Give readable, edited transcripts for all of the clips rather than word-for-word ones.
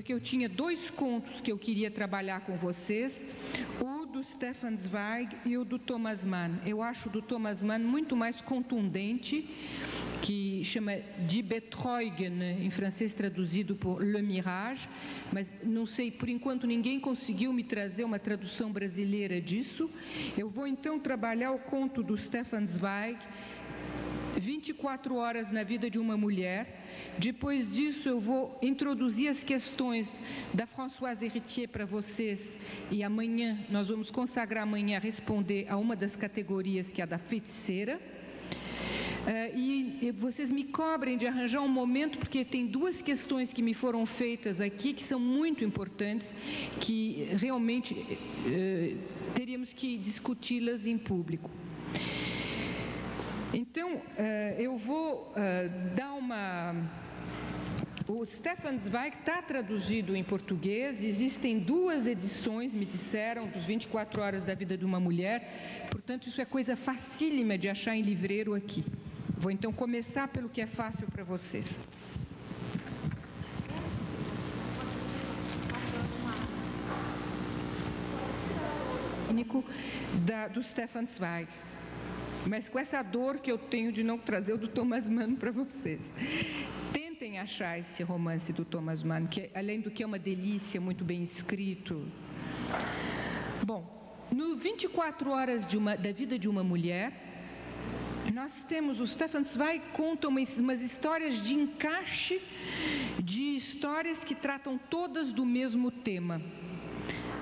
porque eu tinha 2 contos que eu queria trabalhar com vocês, o do Stefan Zweig e o do Thomas Mann. Eu acho o do Thomas Mann muito mais contundente, que chama Die Betreugen, em francês traduzido por Le Mirage, mas não sei, por enquanto ninguém conseguiu me trazer uma tradução brasileira disso. Eu vou então trabalhar o conto do Stefan Zweig, 24 horas na vida de uma mulher. Depois disso eu vou introduzir as questões da Françoise Héritier para vocês, e amanhã, nós vamos consagrar amanhã a responder a uma das categorias, que é a da feiticeira. E vocês me cobrem de arranjar um momento, porque tem 2 questões que me foram feitas aqui, que são muito importantes, que realmente teríamos que discuti-las em público. Então, eu vou dar uma... O Stefan Zweig está traduzido em português, existem 2 edições, me disseram, dos 24 horas da vida de uma mulher, portanto, isso é coisa facílima de achar em livreiro aqui. Vou então começar pelo que é fácil para vocês. Do Stefan Zweig, mas com essa dor que eu tenho de não trazer o do Thomas Mann para vocês. Tentem achar esse romance do Thomas Mann, que além do que é uma delícia, muito bem escrito. Bom, no 24 horas da vida de uma mulher, nós temos, o Stefan Zweig conta umas histórias de encaixe, de histórias que tratam todas do mesmo tema.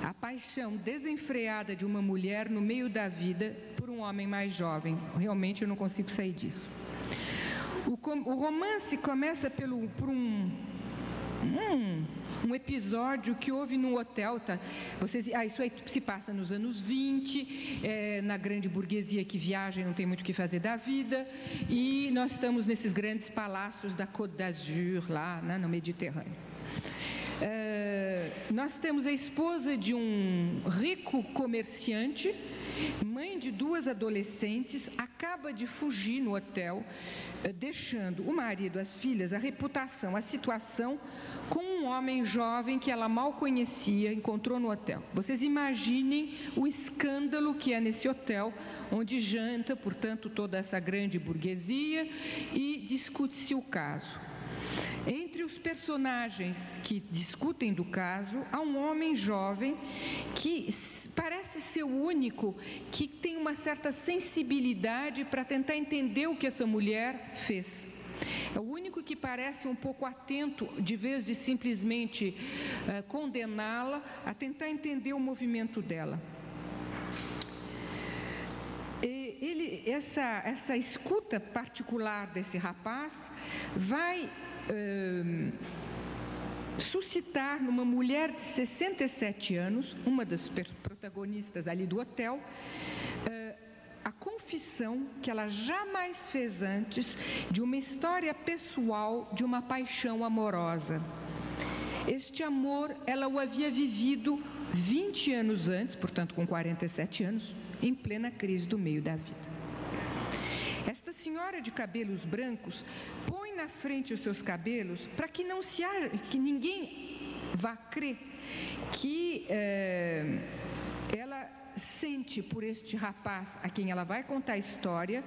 A paixão desenfreada de uma mulher no meio da vida por um homem mais jovem. Realmente eu não consigo sair disso. O romance começa por um episódio que houve num hotel, tá? Isso aí se passa nos anos 20, na grande burguesia que viaja e não tem muito o que fazer da vida, e nós estamos nesses grandes palácios da Côte d'Azur, lá, né, no Mediterrâneo. Nós temos a esposa de um rico comerciante, mãe de 2 adolescentes, acaba de fugir no hotel, deixando o marido, as filhas, a reputação, a situação, com um homem jovem que ela mal conhecia, encontrou no hotel. Vocês imaginem o escândalo que é nesse hotel, onde janta, portanto, toda essa grande burguesia, e discute-se o caso. Entre os personagens que discutem do caso, há um homem jovem que parece ser o único que tem uma certa sensibilidade para tentar entender o que essa mulher fez. É o único que parece um pouco atento, de vez de simplesmente condená-la, a tentar entender o movimento dela. Essa escuta particular desse rapaz vai suscitar numa mulher de 67 anos, uma das protagonistas ali do hotel, a confissão que ela jamais fez antes de uma história pessoal de uma paixão amorosa. Este amor, ela o havia vivido 20 anos antes, portanto com 47 anos, em plena crise do meio da vida. Esta senhora de cabelos brancos põe na frente os seus cabelos para que ninguém vá crer que ela sente por este rapaz a quem ela vai contar a história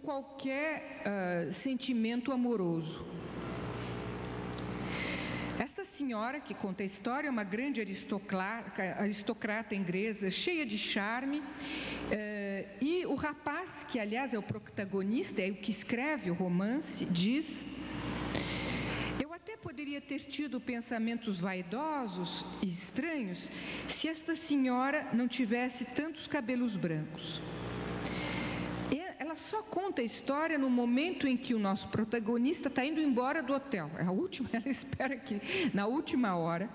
qualquer sentimento amoroso. Esta senhora que conta a história é uma grande aristocrata inglesa, cheia de charme, e o rapaz, que aliás é o protagonista, é o que escreve o romance, diz: eu até poderia ter tido pensamentos vaidosos e estranhos se esta senhora não tivesse tantos cabelos brancos. Ela só conta a história no momento em que o nosso protagonista está indo embora do hotel. Ela espera que na última hora.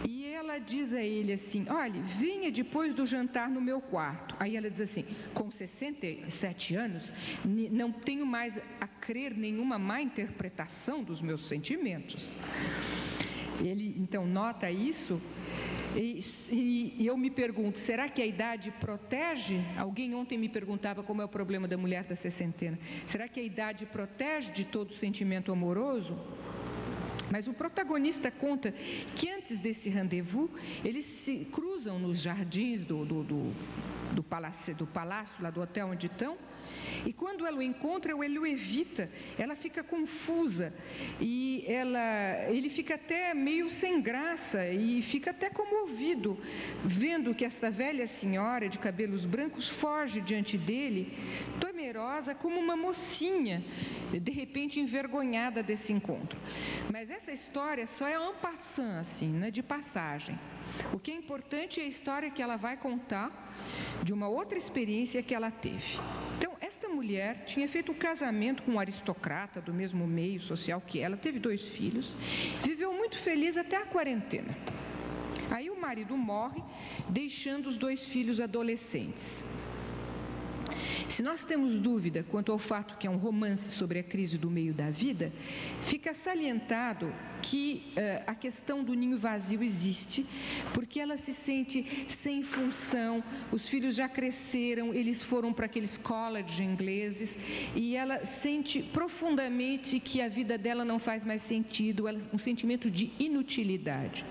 E ela diz a ele assim: olha, venha depois do jantar no meu quarto. Aí ela diz assim: com 67 anos, não tenho mais a crer nenhuma má interpretação dos meus sentimentos. Ele então nota isso. E eu me pergunto, será que a idade protege? Alguém ontem me perguntava como é o problema da mulher da sessentena. Será que a idade protege de todo sentimento amoroso? Mas o protagonista conta que antes desse rendezvous, eles se cruzam nos jardins do palácio, lá do hotel onde estão, e quando ela o encontra, ele o evita, ela fica confusa e ele fica até meio sem graça e fica até comovido, vendo que esta velha senhora de cabelos brancos foge diante dele, temerosa como uma mocinha, de repente envergonhada desse encontro. Mas essa história só é en passant, assim, né, de passagem. O que é importante é a história que ela vai contar de uma outra experiência que ela teve. Então, esta mulher tinha feito um casamento com um aristocrata do mesmo meio social que ela, teve 2 filhos, viveu muito feliz até a quarentena. Aí o marido morre, deixando os 2 filhos adolescentes. Se nós temos dúvida quanto ao fato que é um romance sobre a crise do meio da vida, fica salientado que a questão do ninho vazio existe, porque ela se sente sem função, os filhos já cresceram, eles foram para aqueles colleges ingleses, e ela sente profundamente que a vida dela não faz mais sentido, um sentimento de inutilidade.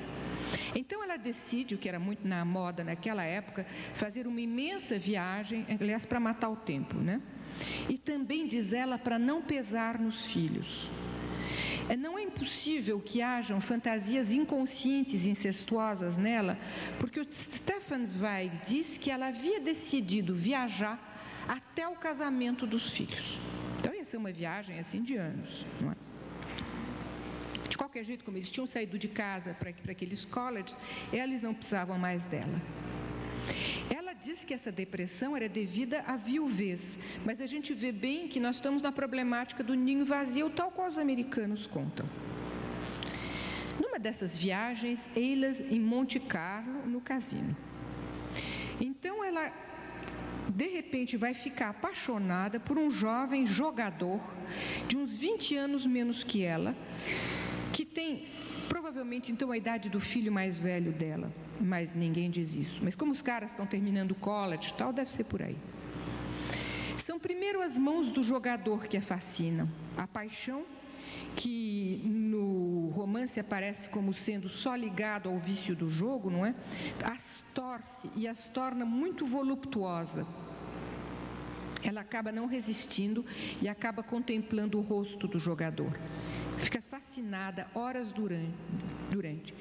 Então ela decide, o que era muito na moda naquela época, fazer uma imensa viagem, aliás, para matar o tempo, né? E também, diz ela, para não pesar nos filhos. Não é impossível que hajam fantasias inconscientes incestuosas nela, porque o Stefan Zweig diz que ela havia decidido viajar até o casamento dos filhos. Então ia ser uma viagem assim de anos, não é? De qualquer jeito, como eles tinham saído de casa para aqueles colleges, eles não precisavam mais dela. Ela diz que essa depressão era devida à viuvez, mas a gente vê bem que nós estamos na problemática do ninho vazio, tal qual os americanos contam. Numa dessas viagens, elas em Monte Carlo, no cassino. Então ela, de repente, vai ficar apaixonada por um jovem jogador de uns 20 anos menos que ela, que tem provavelmente então a idade do filho mais velho dela, mas ninguém diz isso. Mas como os caras estão terminando o college e tal, deve ser por aí. São primeiro as mãos do jogador que a fascinam, a paixão que no romance aparece como sendo só ligado ao vício do jogo, não é? As torce e as torna muito voluptuosa. Ela acaba não resistindo e acaba contemplando o rosto do jogador. Fica fascinada horas durante.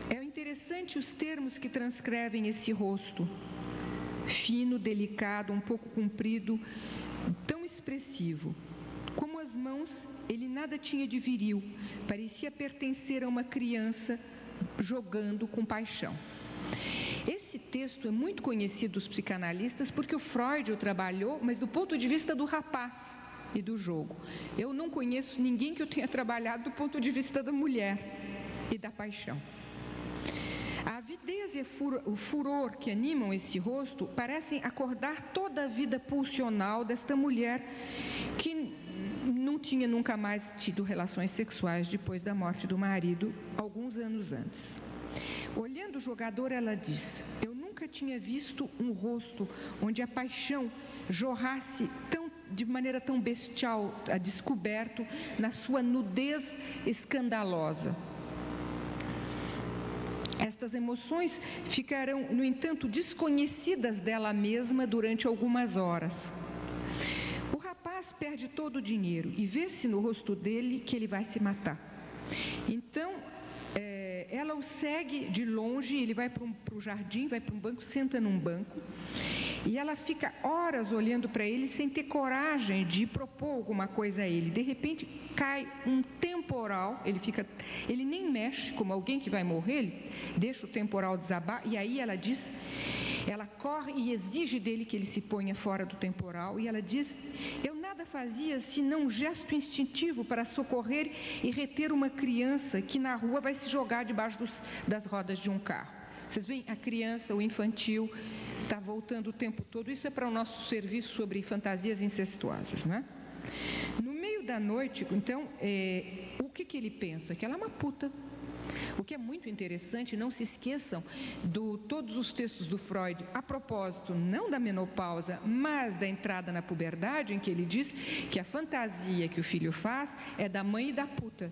É interessante os termos que transcrevem esse rosto. Fino, delicado, um pouco comprido, tão expressivo. Como as mãos, ele nada tinha de viril. Parecia pertencer a uma criança jogando com paixão. Esse texto é muito conhecido dos psicanalistas porque o Freud o trabalhou, mas do ponto de vista do rapaz e do jogo. Eu não conheço ninguém que eu tenha trabalhado do ponto de vista da mulher e da paixão. A avidez e o furor que animam esse rosto parecem acordar toda a vida pulsional desta mulher que não tinha nunca mais tido relações sexuais depois da morte do marido, alguns anos antes. Olhando o jogador, ela diz: eu nunca tinha visto um rosto onde a paixão jorrasse de maneira tão bestial, a descoberto, na sua nudez escandalosa. Estas emoções ficarão, no entanto, desconhecidas dela mesma durante algumas horas. O rapaz perde todo o dinheiro e vê-se no rosto dele que ele vai se matar. Então, ela o segue de longe, ele vai para o jardim, vai para um banco, senta num banco, e ela fica horas olhando para ele sem ter coragem de propor alguma coisa a ele. De repente cai um temporal, ele nem mexe como alguém que vai morrer, ele deixa o temporal desabar, e aí ela diz, ela corre e exige dele que ele se ponha fora do temporal, e ela diz: eu nada fazia senão um gesto instintivo para socorrer e reter uma criança que na rua vai se jogar debaixo das rodas de um carro. Vocês veem, a criança, o infantil, está voltando o tempo todo. Isso é para o nosso serviço sobre fantasias incestuosas, não é? No meio da noite, então, o que ele pensa? Que ela é uma puta. O que é muito interessante, não se esqueçam de todos os textos do Freud, a propósito, não da menopausa, mas da entrada na puberdade, em que ele diz que a fantasia que o filho faz é da mãe e da puta.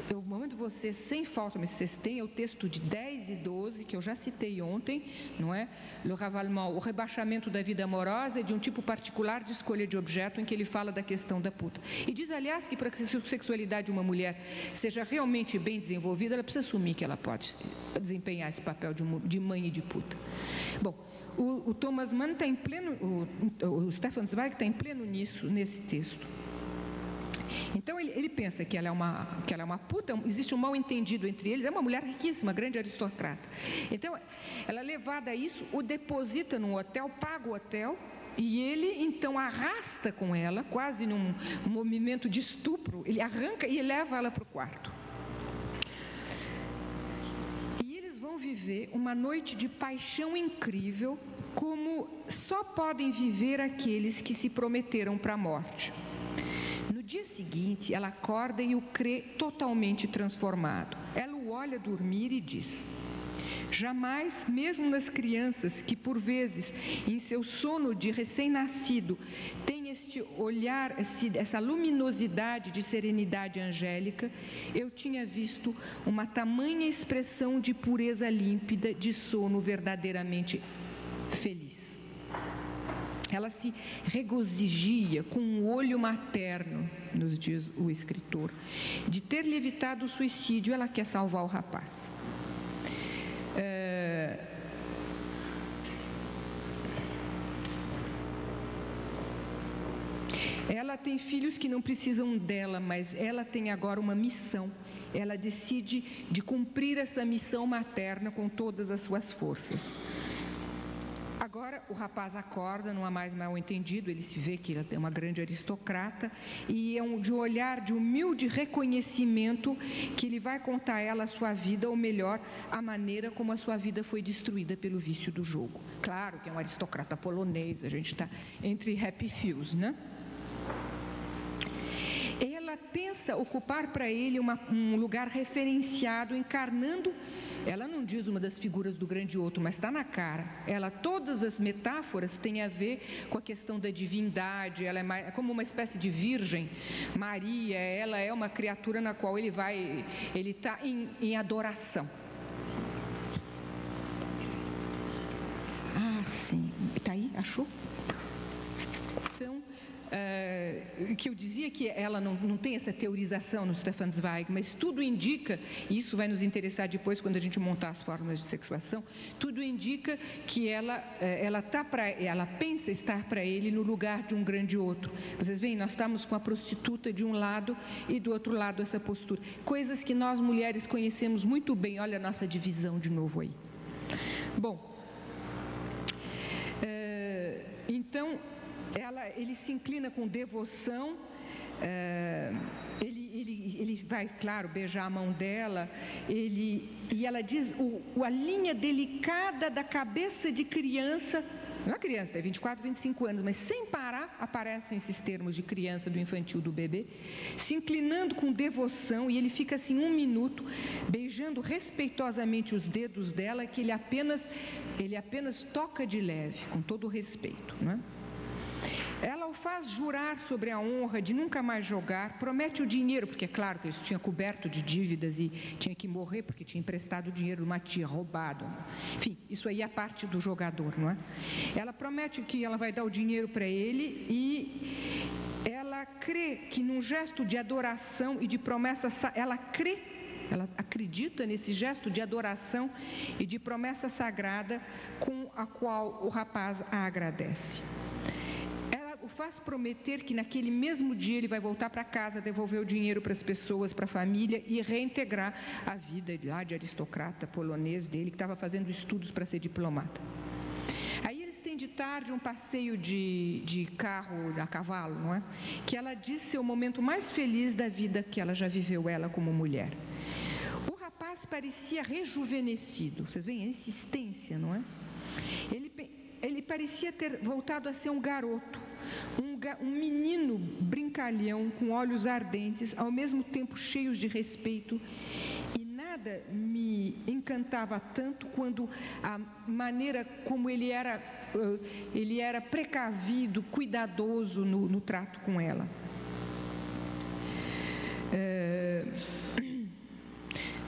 Eu mando vocês, sem falta, mas vocês têm o texto de 10 e 12, que eu já citei ontem, não é? Le ravalement, o rebaixamento da vida amorosa é de um tipo particular de escolha de objeto, em que ele fala da questão da puta. E diz, aliás, que para que a sexualidade de uma mulher seja realmente bem desenvolvida, ela precisa assumir que ela pode desempenhar esse papel de mãe e de puta. Bom, o Thomas Mann está em pleno, o Stefan Zweig está em pleno nesse texto. Então ele pensa que ela é uma puta, existe um mal-entendido entre eles, é uma mulher riquíssima, grande aristocrata. Então, ela levada a isso, o deposita num hotel, paga o hotel, e ele então arrasta com ela, quase num movimento de estupro, ele arranca e leva ela para o quarto. E eles vão viver uma noite de paixão incrível, como só podem viver aqueles que se prometeram para a morte. No dia seguinte, ela acorda e o crê totalmente transformado. Ela o olha dormir e diz: jamais, mesmo nas crianças que por vezes, em seu sono de recém-nascido, têm este olhar, essa luminosidade de serenidade angélica, eu tinha visto uma tamanha expressão de pureza límpida, de sono verdadeiramente feliz. Ela se regozigia com um olho materno, nos diz o escritor, de ter lhe evitado o suicídio. Ela quer salvar o rapaz. Ela tem filhos que não precisam dela, mas ela tem agora uma missão. Ela decide de cumprir essa missão materna com todas as suas forças. Agora o rapaz acorda, não há mais mal-entendido, ele se vê que ela é uma grande aristocrata e é de um olhar de humilde reconhecimento que ele vai contar a ela a sua vida, ou melhor, a maneira como a sua vida foi destruída pelo vício do jogo. Claro que é um aristocrata polonês, a gente está entre happy fews, né? Ela pensa ocupar para ele um lugar referenciado, encarnando, ela não diz uma das figuras do grande outro, mas está na cara. Todas as metáforas têm a ver com a questão da divindade, ela é como uma espécie de virgem. Maria, ela é uma criatura na qual ele está em adoração. Ah, sim. Está aí? Achou? Então, que eu dizia que ela não tem essa teorização no Stefan Zweig, mas tudo indica, e isso vai nos interessar depois quando a gente montar as formas de sexuação, tudo indica que ela pensa estar para ele no lugar de um grande outro. Vocês veem, nós estamos com a prostituta de um lado e do outro lado essa postura. Coisas que nós mulheres conhecemos muito bem, olha a nossa divisão de novo aí. Bom, então, ele se inclina com devoção, ele vai, claro, beijar a mão dela, e ela diz a linha delicada da cabeça de criança, não é criança, tem 24, 25 anos, mas sem parar aparecem esses termos de criança, do infantil, do bebê, se inclinando com devoção, e ele fica assim 1 minuto, beijando respeitosamente os dedos dela, que ele apenas toca de leve, com todo o respeito, não é? Ela o faz jurar sobre a honra de nunca mais jogar, promete o dinheiro, porque é claro que ele tinha coberto de dívidas e tinha que morrer porque tinha emprestado dinheiro de uma tia, roubado. Enfim, isso aí é a parte do jogador, não é? Ela promete que ela vai dar o dinheiro para ele e ela crê que num gesto de adoração e de promessa, ela acredita nesse gesto de adoração e de promessa sagrada com a qual o rapaz a agradece. Faz prometer que naquele mesmo dia ele vai voltar para casa, devolver o dinheiro para as pessoas, para a família e reintegrar a vida lá de aristocrata polonês dele, que estava fazendo estudos para ser diplomata. Aí eles têm de tarde um passeio de carro a cavalo, não é? Que ela diz ser o momento mais feliz da vida que ela já viveu, ela como mulher. O rapaz parecia rejuvenescido, vocês veem a insistência, não é? Ele parecia ter voltado a ser um garoto, um menino brincalhão, com olhos ardentes, ao mesmo tempo cheios de respeito, e nada me encantava tanto quanto a maneira como ele era precavido, cuidadoso no trato com ela.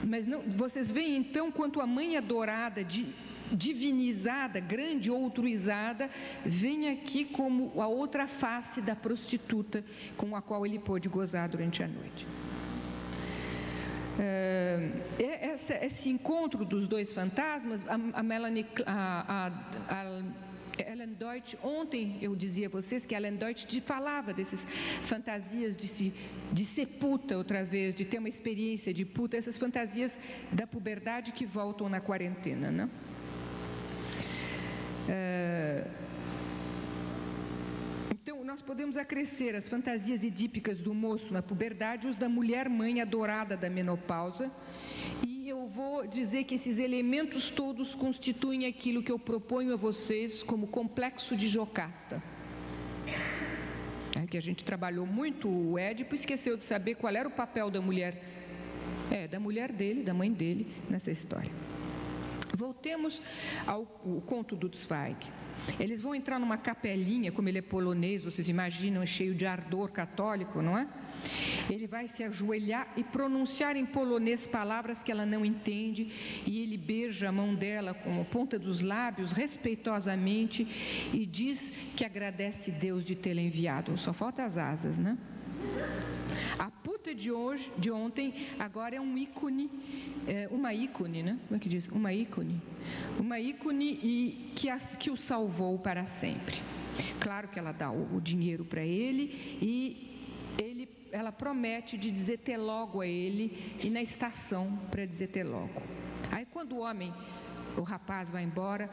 Mas não, vocês veem então quanto a mãe adorada, divinizada, grande ou altruizada, vem aqui como a outra face da prostituta com a qual ele pôde gozar durante a noite. Esse encontro dos dois fantasmas, Ellen Deutsch, ontem eu dizia a vocês que Ellen Deutsch falava dessas fantasias de ser puta outra vez, de ter uma experiência de puta, essas fantasias da puberdade que voltam na quarentena, né? Então, nós podemos acrescer as fantasias edípicas do moço na puberdade, os da mulher-mãe adorada da menopausa, e eu vou dizer que esses elementos todos constituem aquilo que eu proponho a vocês como complexo de Jocasta. Que a gente trabalhou muito, o Édipo esqueceu de saber qual era o papel da mulher, da mulher dele, da mãe dele, nessa história. Voltemos ao conto do Zweig. Eles vão entrar numa capelinha, como ele é polonês, vocês imaginam, cheio de ardor católico, não é? Ele vai se ajoelhar e pronunciar em polonês palavras que ela não entende, e ele beija a mão dela com a ponta dos lábios, respeitosamente, e diz que agradece Deus de tê-la enviado. Só falta as asas, né? A puta de ontem, agora é um ícone, uma ícone, né? Como é que diz? Uma ícone e que o salvou para sempre. Claro que ela dá o dinheiro para ele e ela promete de dizer até logo a ele e na estação para dizer até logo. Aí quando o rapaz vai embora,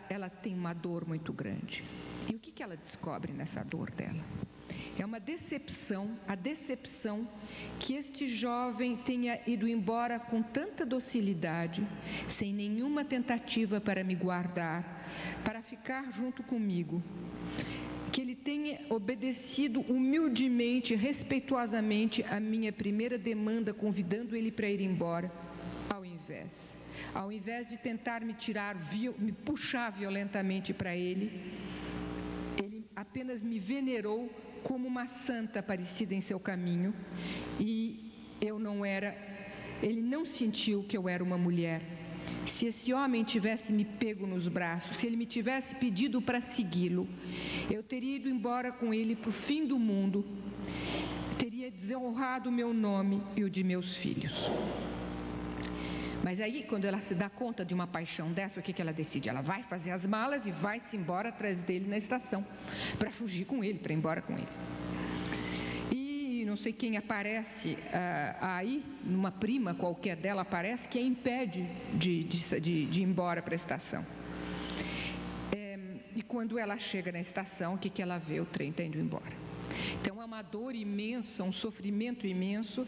ela tem uma dor muito grande. E o que ela descobre nessa dor dela? É uma decepção, a decepção que este jovem tenha ido embora com tanta docilidade, sem nenhuma tentativa para me guardar, para ficar junto comigo, que ele tenha obedecido humildemente, respeituosamente a minha primeira demanda, convidando ele para ir embora, ao invés de tentar me puxar violentamente para ele apenas me venerou como uma santa aparecida em seu caminho, e ele não sentiu que eu era uma mulher. Se esse homem tivesse me pego nos braços, se ele me tivesse pedido para segui-lo, eu teria ido embora com ele para o fim do mundo, teria desonrado o meu nome e o de meus filhos. Mas aí, quando ela se dá conta de uma paixão dessa, o que ela decide? Ela vai fazer as malas e vai-se embora atrás dele na estação, para fugir com ele, para ir embora com ele. E não sei quem aparece aí, uma prima qualquer dela aparece, que a impede de ir embora para a estação. E quando ela chega na estação, o que ela vê? O trem está indo embora. Então é uma dor imensa, um sofrimento imenso,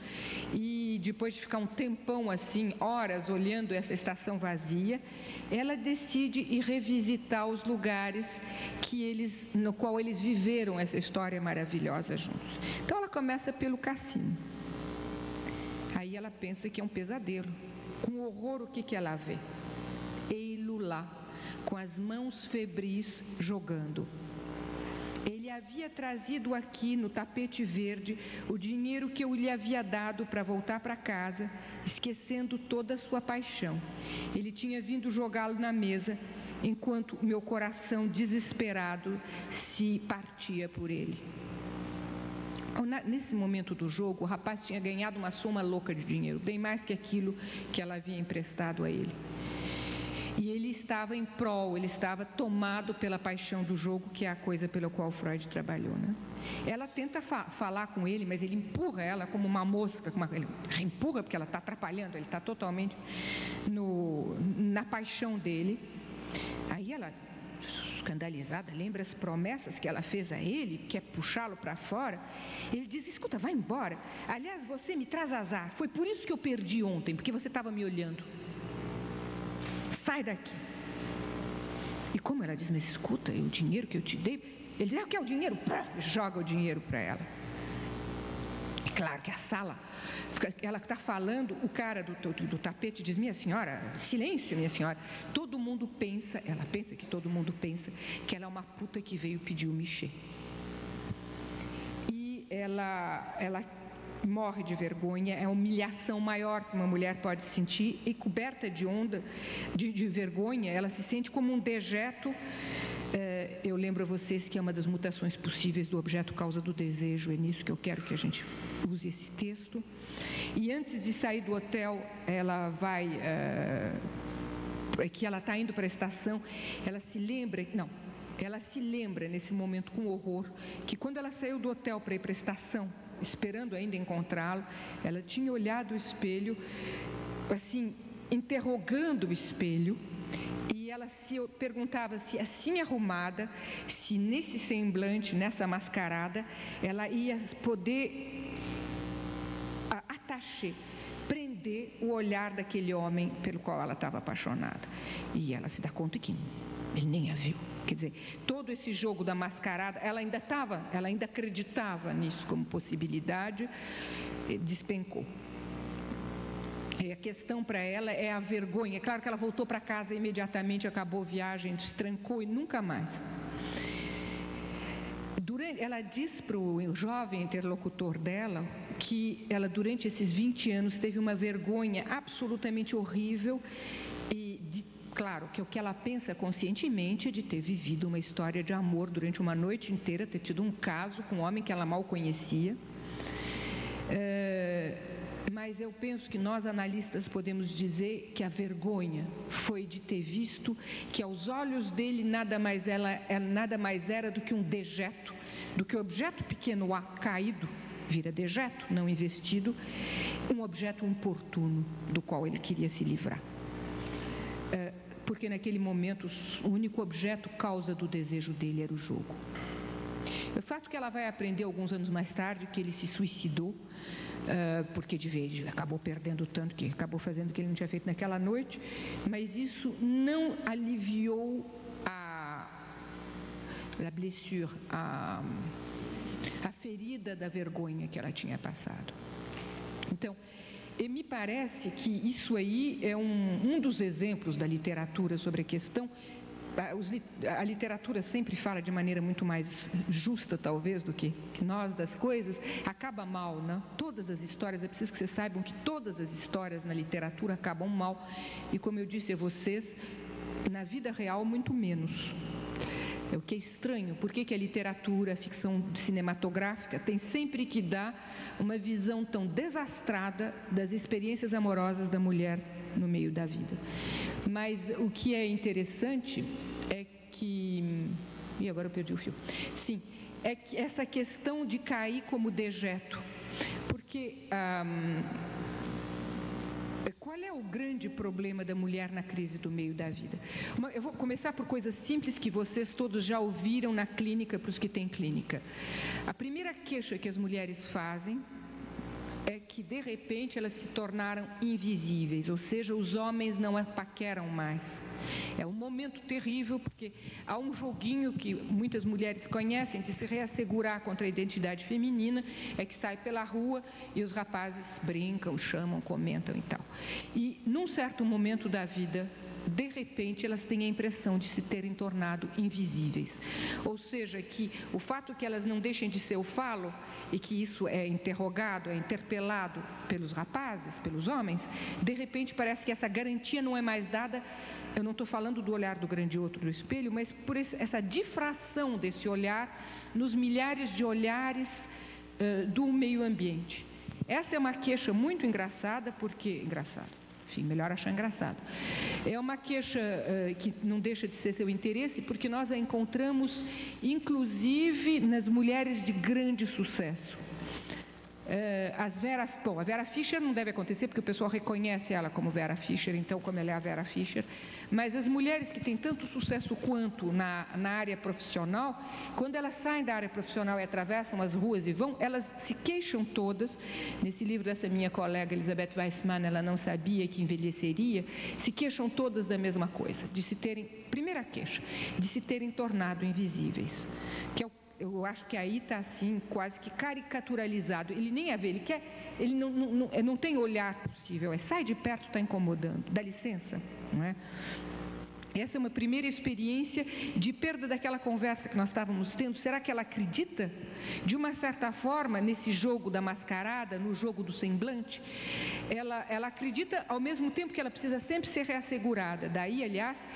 e depois de ficar um tempão assim, horas olhando essa estação vazia, ela decide ir revisitar os lugares no qual eles viveram essa história maravilhosa juntos. Então ela começa pelo cassino. Aí ela pensa que é um pesadelo. Com horror, o que ela vê? Ei-lo lá, com as mãos febris jogando. Ele havia trazido aqui no tapete verde o dinheiro que eu lhe havia dado para voltar para casa, esquecendo toda a sua paixão. Ele tinha vindo jogá-lo na mesa, enquanto meu coração desesperado se partia por ele. Nesse momento do jogo, o rapaz tinha ganhado uma soma louca de dinheiro, bem mais que aquilo que ela havia emprestado a ele. E ele estava em prol, ele estava tomado pela paixão do jogo, que é a coisa pela qual Freud trabalhou, né? Ela tenta falar com ele, mas ele empurra ela como uma mosca, ele empurra porque ela está atrapalhando, ele está totalmente na paixão dele. Aí ela, escandalizada, lembra as promessas que ela fez a ele, quer puxá-lo para fora. Ele diz: escuta, vai embora. Aliás, você me traz azar, foi por isso que eu perdi ontem, porque você estava me olhando. Sai daqui. E como ela diz: mas escuta, o dinheiro que eu te dei. Ele diz: o que é o dinheiro? Pá, joga o dinheiro para ela. Claro que a sala, ela está falando, o cara do tapete diz: minha senhora, silêncio, minha senhora. Todo mundo pensa, ela pensa que todo mundo pensa que ela é uma puta que veio pedir o Michê. E ela morre de vergonha, é a humilhação maior que uma mulher pode sentir, e coberta de onda, de vergonha, ela se sente como um dejeto. Eu lembro a vocês que é uma das mutações possíveis do objeto causa do desejo, é nisso que eu quero que a gente use esse texto. E antes de sair do hotel, ela vai, que ela está indo para a estação, ela se lembra nesse momento com horror, que quando ela saiu do hotel para ir para a estação, esperando ainda encontrá-lo, ela tinha olhado o espelho, assim, interrogando o espelho, e ela se perguntava se assim arrumada, se nesse semblante, nessa mascarada, ela ia poder prender o olhar daquele homem pelo qual ela estava apaixonada. E ela se dá conta que ele nem a viu. Quer dizer, todo esse jogo da mascarada, ela ainda acreditava nisso como possibilidade, despencou. E a questão para ela é a vergonha. É claro que ela voltou para casa imediatamente, acabou a viagem, destrancou e nunca mais. Ela diz para o jovem interlocutor dela que ela, durante esses 20 anos, teve uma vergonha absolutamente horrível e, claro, que o que ela pensa conscientemente é de ter vivido uma história de amor durante uma noite inteira, ter tido um caso com um homem que ela mal conhecia. Mas eu penso que nós, analistas, podemos dizer que a vergonha foi de ter visto que aos olhos dele nada mais era do que um dejeto, do que o objeto pequeno A caído, vira dejeto, não investido, um objeto importuno do qual ele queria se livrar. Porque naquele momento o único objeto causa do desejo dele era o jogo. O fato que ela vai aprender alguns anos mais tarde que ele se suicidou, porque de vez acabou perdendo tanto que acabou fazendo o que ele não tinha feito naquela noite, mas isso não aliviou a blessure, a ferida da vergonha que ela tinha passado. Então, me parece que isso aí é um dos exemplos da literatura sobre a questão. A literatura sempre fala de maneira muito mais justa, talvez, do que nós das coisas. Acaba mal, né? Todas as histórias, é preciso que vocês saibam que todas as histórias na literatura acabam mal. E como eu disse a vocês, na vida real, muito menos. É o que é estranho. Por que a literatura, a ficção cinematográfica tem sempre que dar uma visão tão desastrada das experiências amorosas da mulher no meio da vida? Mas o que é interessante é que... E agora eu perdi o fio. Sim, é que essa questão de cair como dejeto. Porque... qual é o grande problema da mulher na crise do meio da vida? Eu vou começar por coisas simples que vocês todos já ouviram na clínica, para os que têm clínica. A primeira queixa que as mulheres fazem é que, de repente, elas se tornaram invisíveis, ou seja, os homens não a paqueram mais. É um momento terrível, porque há um joguinho que muitas mulheres conhecem de se reassegurar contra a identidade feminina, é que sai pela rua e os rapazes brincam, chamam, comentam e tal. E, num certo momento da vida, de repente, elas têm a impressão de se terem tornado invisíveis. Ou seja, que o fato que elas não deixem de ser o falo, e que isso é interrogado, é interpelado pelos rapazes, pelos homens, de repente parece que essa garantia não é mais dada. Eu não estou falando do olhar do grande outro do espelho, mas por essa difração desse olhar nos milhares de olhares do meio ambiente. Essa é uma queixa muito engraçada, porque... Enfim, melhor achar engraçado. É uma queixa que não deixa de ser seu interesse, porque nós a encontramos, inclusive, nas mulheres de grande sucesso. A Vera Fischer não deve acontecer, porque o pessoal reconhece ela como Vera Fischer, então, como ela é a Vera Fischer. Mas as mulheres que têm tanto sucesso quanto na área profissional, quando elas saem da área profissional e atravessam as ruas e vão, elas se queixam todas. Nesse livro dessa minha colega Elizabeth Weissman, Ela Não Sabia Que Envelheceria, se queixam todas da mesma coisa, de se terem, primeira queixa, de se terem tornado invisíveis, que é eu acho que aí está assim, quase que caricaturalizado. Ele nem a vê, ele não tem olhar possível, sai de perto, está incomodando, dá licença, não é? Essa é uma primeira experiência de perda daquela conversa que nós estávamos tendo. Será que ela acredita, de uma certa forma, nesse jogo da mascarada, no jogo do semblante? Ela acredita ao mesmo tempo que ela precisa sempre ser reassegurada. Daí, aliás,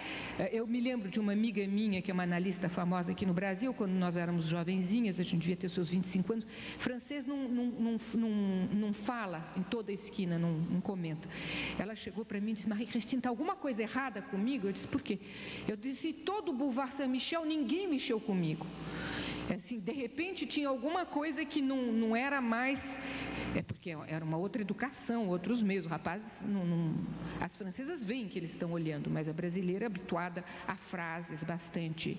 eu me lembro de uma amiga minha, que é uma analista famosa aqui no Brasil, quando nós éramos jovenzinhas, a gente devia ter seus 25 anos, francês não fala em toda a esquina, não comenta. Ela chegou para mim e disse: Marie-Christine, está alguma coisa errada comigo? Eu disse: por quê? Eu disse: todo o Boulevard Saint-Michel, ninguém mexeu comigo. Assim, de repente tinha alguma coisa que não era mais, porque era uma outra educação, outros meios. Rapazes, as francesas veem que eles estão olhando, mas a brasileira é habituada a frases bastante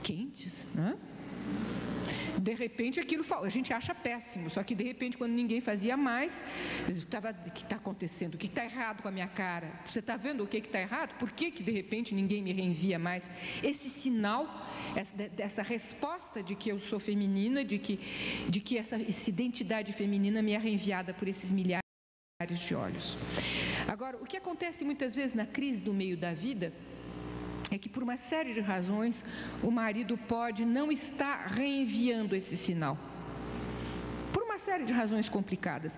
quentes, né? De repente aquilo a gente acha péssimo, só que de repente quando ninguém fazia mais, o que está acontecendo? O que está errado com a minha cara? Você está vendo o que está errado? Por que de repente ninguém me reenvia mais? Esse sinal, essa resposta de que eu sou feminina, de que essa identidade feminina me é reenviada por esses milhares de olhos. Agora, o que acontece muitas vezes na crise do meio da vida é que, por uma série de razões, o marido pode não estar reenviando esse sinal. Por uma série de razões complicadas.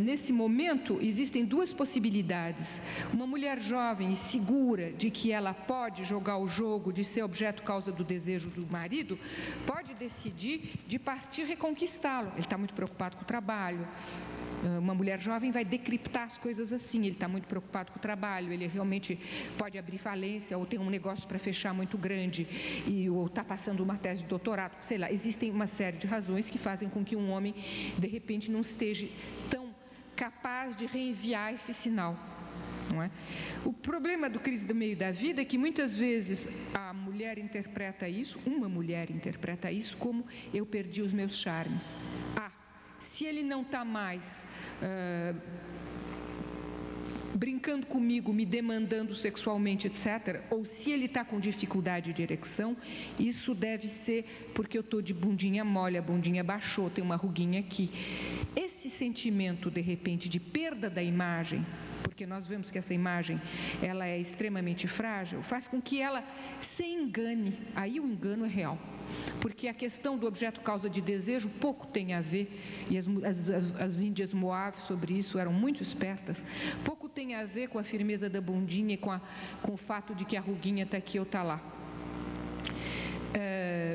Nesse momento, existem duas possibilidades. Uma mulher jovem e segura de que ela pode jogar o jogo de ser objeto causa do desejo do marido, pode decidir de partir reconquistá-lo. Ele está muito preocupado com o trabalho. Uma mulher jovem vai decriptar as coisas assim: ele está muito preocupado com o trabalho, ele realmente pode abrir falência, ou tem um negócio para fechar muito grande, ou está passando uma tese de doutorado, sei lá. Existem uma série de razões que fazem com que um homem, de repente, não esteja tão capaz de reenviar esse sinal, não é? O problema do crise do meio da vida é que muitas vezes a mulher interpreta isso, uma mulher interpreta isso como: eu perdi os meus charmes. Se ele não está mais brincando comigo, me demandando sexualmente, etc., ou se ele está com dificuldade de ereção, isso deve ser porque eu estou de bundinha mole, a bundinha baixou, tem uma ruguinha aqui. Esse sentimento, de repente, de perda da imagem, porque nós vemos que essa imagem ela é extremamente frágil, faz com que ela se engane. Aí o engano é real. Porque a questão do objeto causa de desejo pouco tem a ver, e as índias Moab sobre isso eram muito espertas, pouco tem a ver com a firmeza da bundinha e com o fato de que a ruguinha está aqui ou está lá.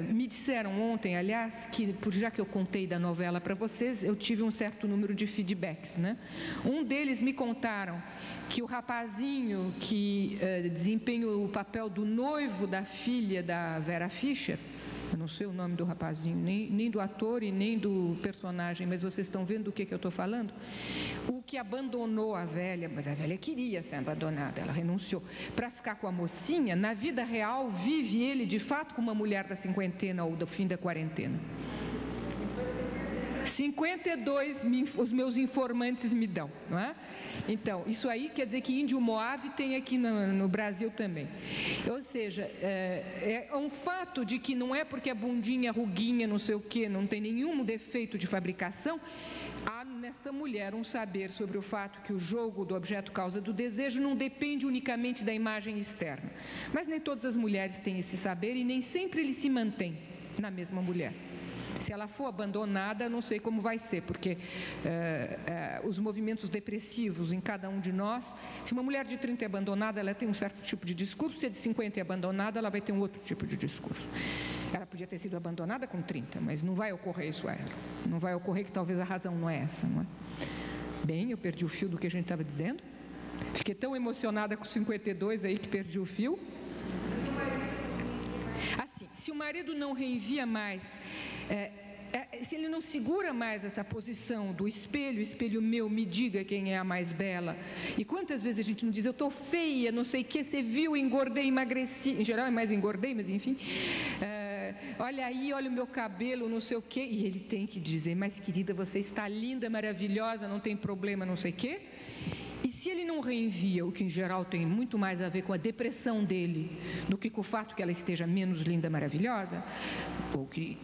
Me disseram ontem, aliás, que já que eu contei da novela para vocês, eu tive um certo número de feedbacks, né? Um deles me contaram que o rapazinho que desempenha o papel do noivo da filha da Vera Fischer, eu não sei o nome do rapazinho, nem do ator e nem do personagem, mas vocês estão vendo do que eu estou falando? O que abandonou a velha, mas a velha queria ser abandonada, ela renunciou, para ficar com a mocinha. Na vida real, vive ele de fato com uma mulher da cinquentena ou do fim da quarentena. 52 os meus informantes me dão, não é? Então, isso aí quer dizer que índio Moab tem aqui no Brasil também. Ou seja, é um fato de que não é porque a bundinha, a ruguinha, não sei o quê, não tem nenhum defeito de fabricação. Há nesta mulher um saber sobre o fato que o jogo do objeto causa do desejo não depende unicamente da imagem externa. Mas nem todas as mulheres têm esse saber e nem sempre ele se mantém na mesma mulher. Se ela for abandonada, não sei como vai ser, porque os movimentos depressivos em cada um de nós, se uma mulher de 30 é abandonada, ela tem um certo tipo de discurso, se é de 50 é abandonada, ela vai ter um outro tipo de discurso. Ela podia ter sido abandonada com 30, mas não vai ocorrer isso a ela. Não vai ocorrer, que talvez a razão não é essa, não é? Bem, eu perdi o fio do que a gente estava dizendo. Fiquei tão emocionada com 52 aí que perdi o fio. Assim, se o marido não reenvia mais, se ele não segura mais essa posição do espelho, espelho meu, me diga quem é a mais bela. E quantas vezes a gente não diz: eu estou feia, não sei o que, você viu, engordei, emagreci. Em geral é mais engordei, mas enfim. Olha aí, olha o meu cabelo, não sei o que. E ele tem que dizer: mas querida, você está linda, maravilhosa, não tem problema, não sei o que. E se ele não reenvia, o que em geral tem muito mais a ver com a depressão dele do que com o fato que ela esteja menos linda, maravilhosa, ou que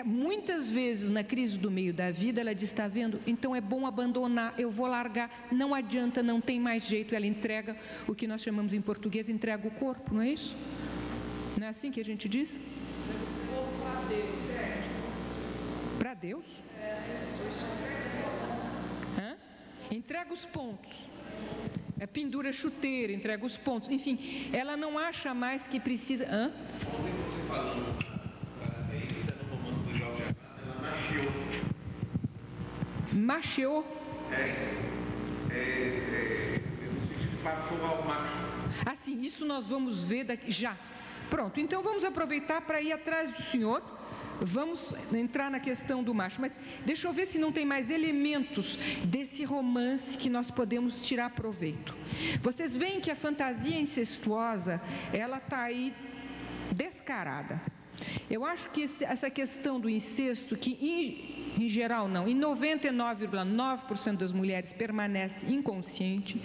muitas vezes na crise do meio da vida ela diz, está vendo, então é bom abandonar, eu vou largar, não adianta, não tem mais jeito, ela entrega o que nós chamamos em português, entrega o corpo, não é isso? Não é assim que a gente diz? Para Deus? Entrega os pontos, pendura chuteira, entrega os pontos, enfim, ela não acha mais que precisa. Você falando para Deida no romance do Jorge Amado, ela macheou. Passou ao macho. Assim, isso nós vamos ver daqui já. Pronto, então vamos aproveitar para ir atrás do senhor. Vamos entrar na questão do macho, mas deixa eu ver se não tem mais elementos desse romance que nós podemos tirar proveito. Vocês veem que a fantasia incestuosa, ela está aí descarada. Eu acho que essa questão do incesto, que em geral não, em 99,9% das mulheres permanece inconsciente,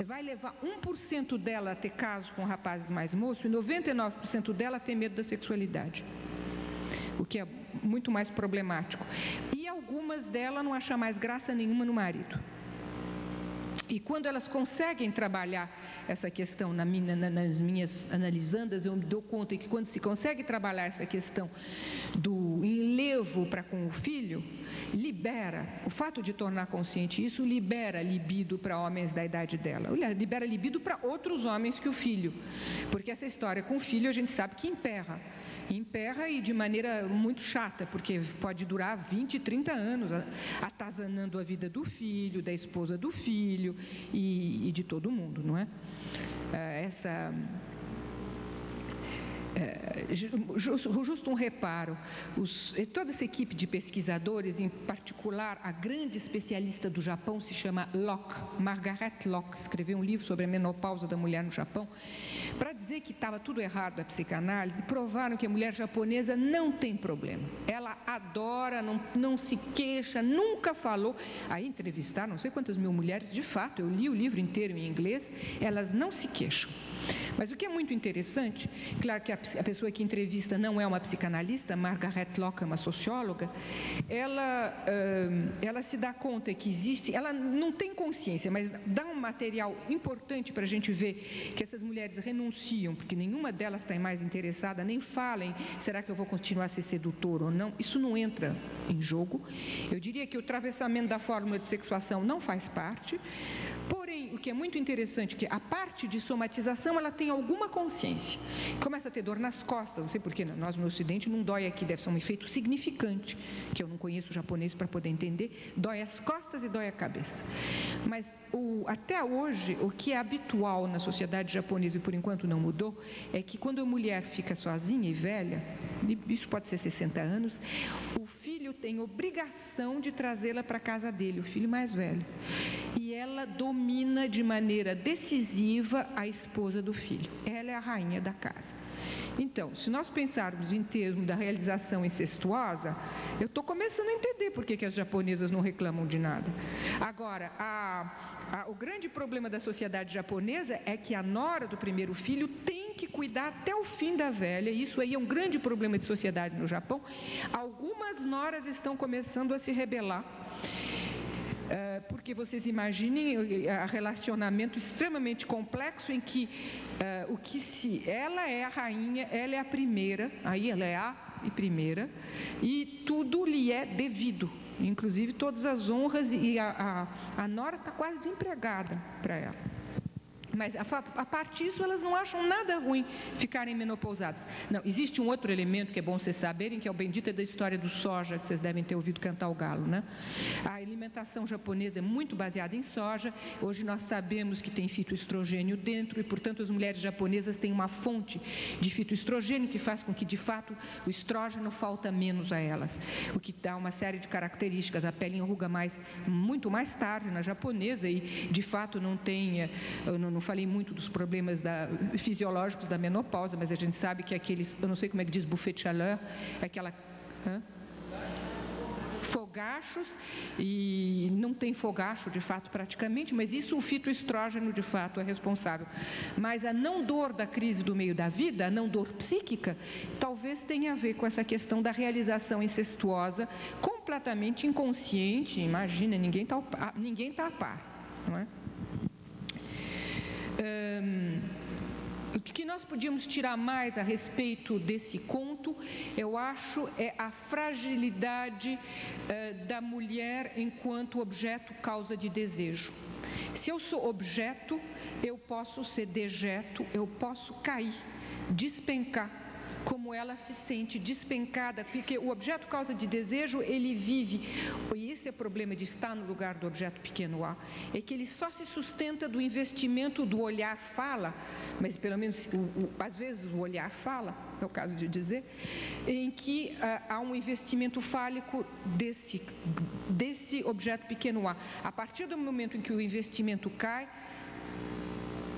vai levar 1% dela a ter caso com rapazes mais moços e 99% dela a ter medo da sexualidade, o que é muito mais problemático. E algumas delas não acham mais graça nenhuma no marido. E quando elas conseguem trabalhar essa questão, nas minhas analisandas, eu me dou conta que quando se consegue trabalhar essa questão do enlevo para com o filho, libera, o fato de tornar consciente isso, libera libido para homens da idade dela, libera libido para outros homens que o filho, porque essa história com o filho a gente sabe que emperra e de maneira muito chata, porque pode durar 20, 30 anos, atazanando a vida do filho, da esposa do filho e de todo mundo, não é? Justo um reparo, toda essa equipe de pesquisadores, em particular a grande especialista do Japão se chama Locke, Margaret Locke, escreveu um livro sobre a menopausa da mulher no Japão, para dizer que estava tudo errado da psicanálise, provaram que a mulher japonesa não tem problema, ela adora, não se queixa, nunca falou, aí entrevistaram não sei quantas mil mulheres, de fato, eu li o livro inteiro em inglês, elas não se queixam. Mas o que é muito interessante, claro que a pessoa que entrevista não é uma psicanalista, Margaret Locke é uma socióloga, ela se dá conta que existe, ela não tem consciência, mas dá um material importante para a gente ver que essas mulheres renunciam, porque nenhuma delas está mais interessada, nem falem, será que eu vou continuar a ser sedutor ou não? Isso não entra em jogo. Eu diria que o atravessamento da fórmula de sexuação não faz parte. Porém, o que é muito interessante é que a parte de somatização, ela tem alguma consciência. Começa a ter dor nas costas, não sei porquê, nós no Ocidente não dói aqui, deve ser um efeito significante, que eu não conheço japonês para poder entender, dói as costas e dói a cabeça. Mas até hoje, o que é habitual na sociedade japonesa, e por enquanto não mudou, é que quando a mulher fica sozinha e velha, isso pode ser 60 anos, o filho tem obrigação de trazê-la para a casa dele, o filho mais velho. E ela domina de maneira decisiva a esposa do filho. Ela é a rainha da casa. Então, se nós pensarmos em termos da realização incestuosa, eu estou começando a entender por que as japonesas não reclamam de nada. Agora, o grande problema da sociedade japonesa é que a nora do primeiro filho tem que cuidar até o fim da velha, e isso aí é um grande problema de sociedade no Japão. Algumas noras estão começando a se rebelar, porque vocês imaginem o relacionamento extremamente complexo em que ela é a rainha, ela é a primeira, aí ela é a primeira, e tudo lhe é devido, inclusive todas as honras, e a nora está quase desempregada para ela. Mas a parte disso, elas não acham nada ruim ficarem menopausadas. Não, existe um outro elemento que é bom vocês saberem, que é o bendito da história do soja, que vocês devem ter ouvido cantar o galo, né? A alimentação japonesa é muito baseada em soja. Hoje nós sabemos que tem fitoestrogênio dentro e, portanto, as mulheres japonesas têm uma fonte de fitoestrogênio que faz com que, de fato, o estrógeno falta menos a elas, o que dá uma série de características. A pele enruga muito mais tarde na japonesa e, de fato, não tem... Eu não falei muito dos problemas fisiológicos da menopausa, mas a gente sabe que aqueles, eu não sei como é que diz, buffet de chaleur, aquela... fogachos, e não tem fogacho de fato praticamente, mas isso o fitoestrógeno de fato é responsável. Mas a não dor da crise do meio da vida, a não dor psíquica, talvez tenha a ver com essa questão da realização incestuosa completamente inconsciente. Imagina, ninguém está a par, não é? O que nós podíamos tirar mais a respeito desse conto, eu acho, é a fragilidade da mulher enquanto objeto causa de desejo. Se eu sou objeto, eu posso ser dejeto, eu posso cair, despencar, como ela se sente despencada, porque o objeto causa de desejo, ele vive, e esse é o problema de estar no lugar do objeto pequeno a, é que ele só se sustenta do investimento do olhar fala, mas pelo menos às vezes o olhar fala, é o caso de dizer, em que há um investimento fálico desse objeto pequeno a. A partir do momento em que o investimento cai,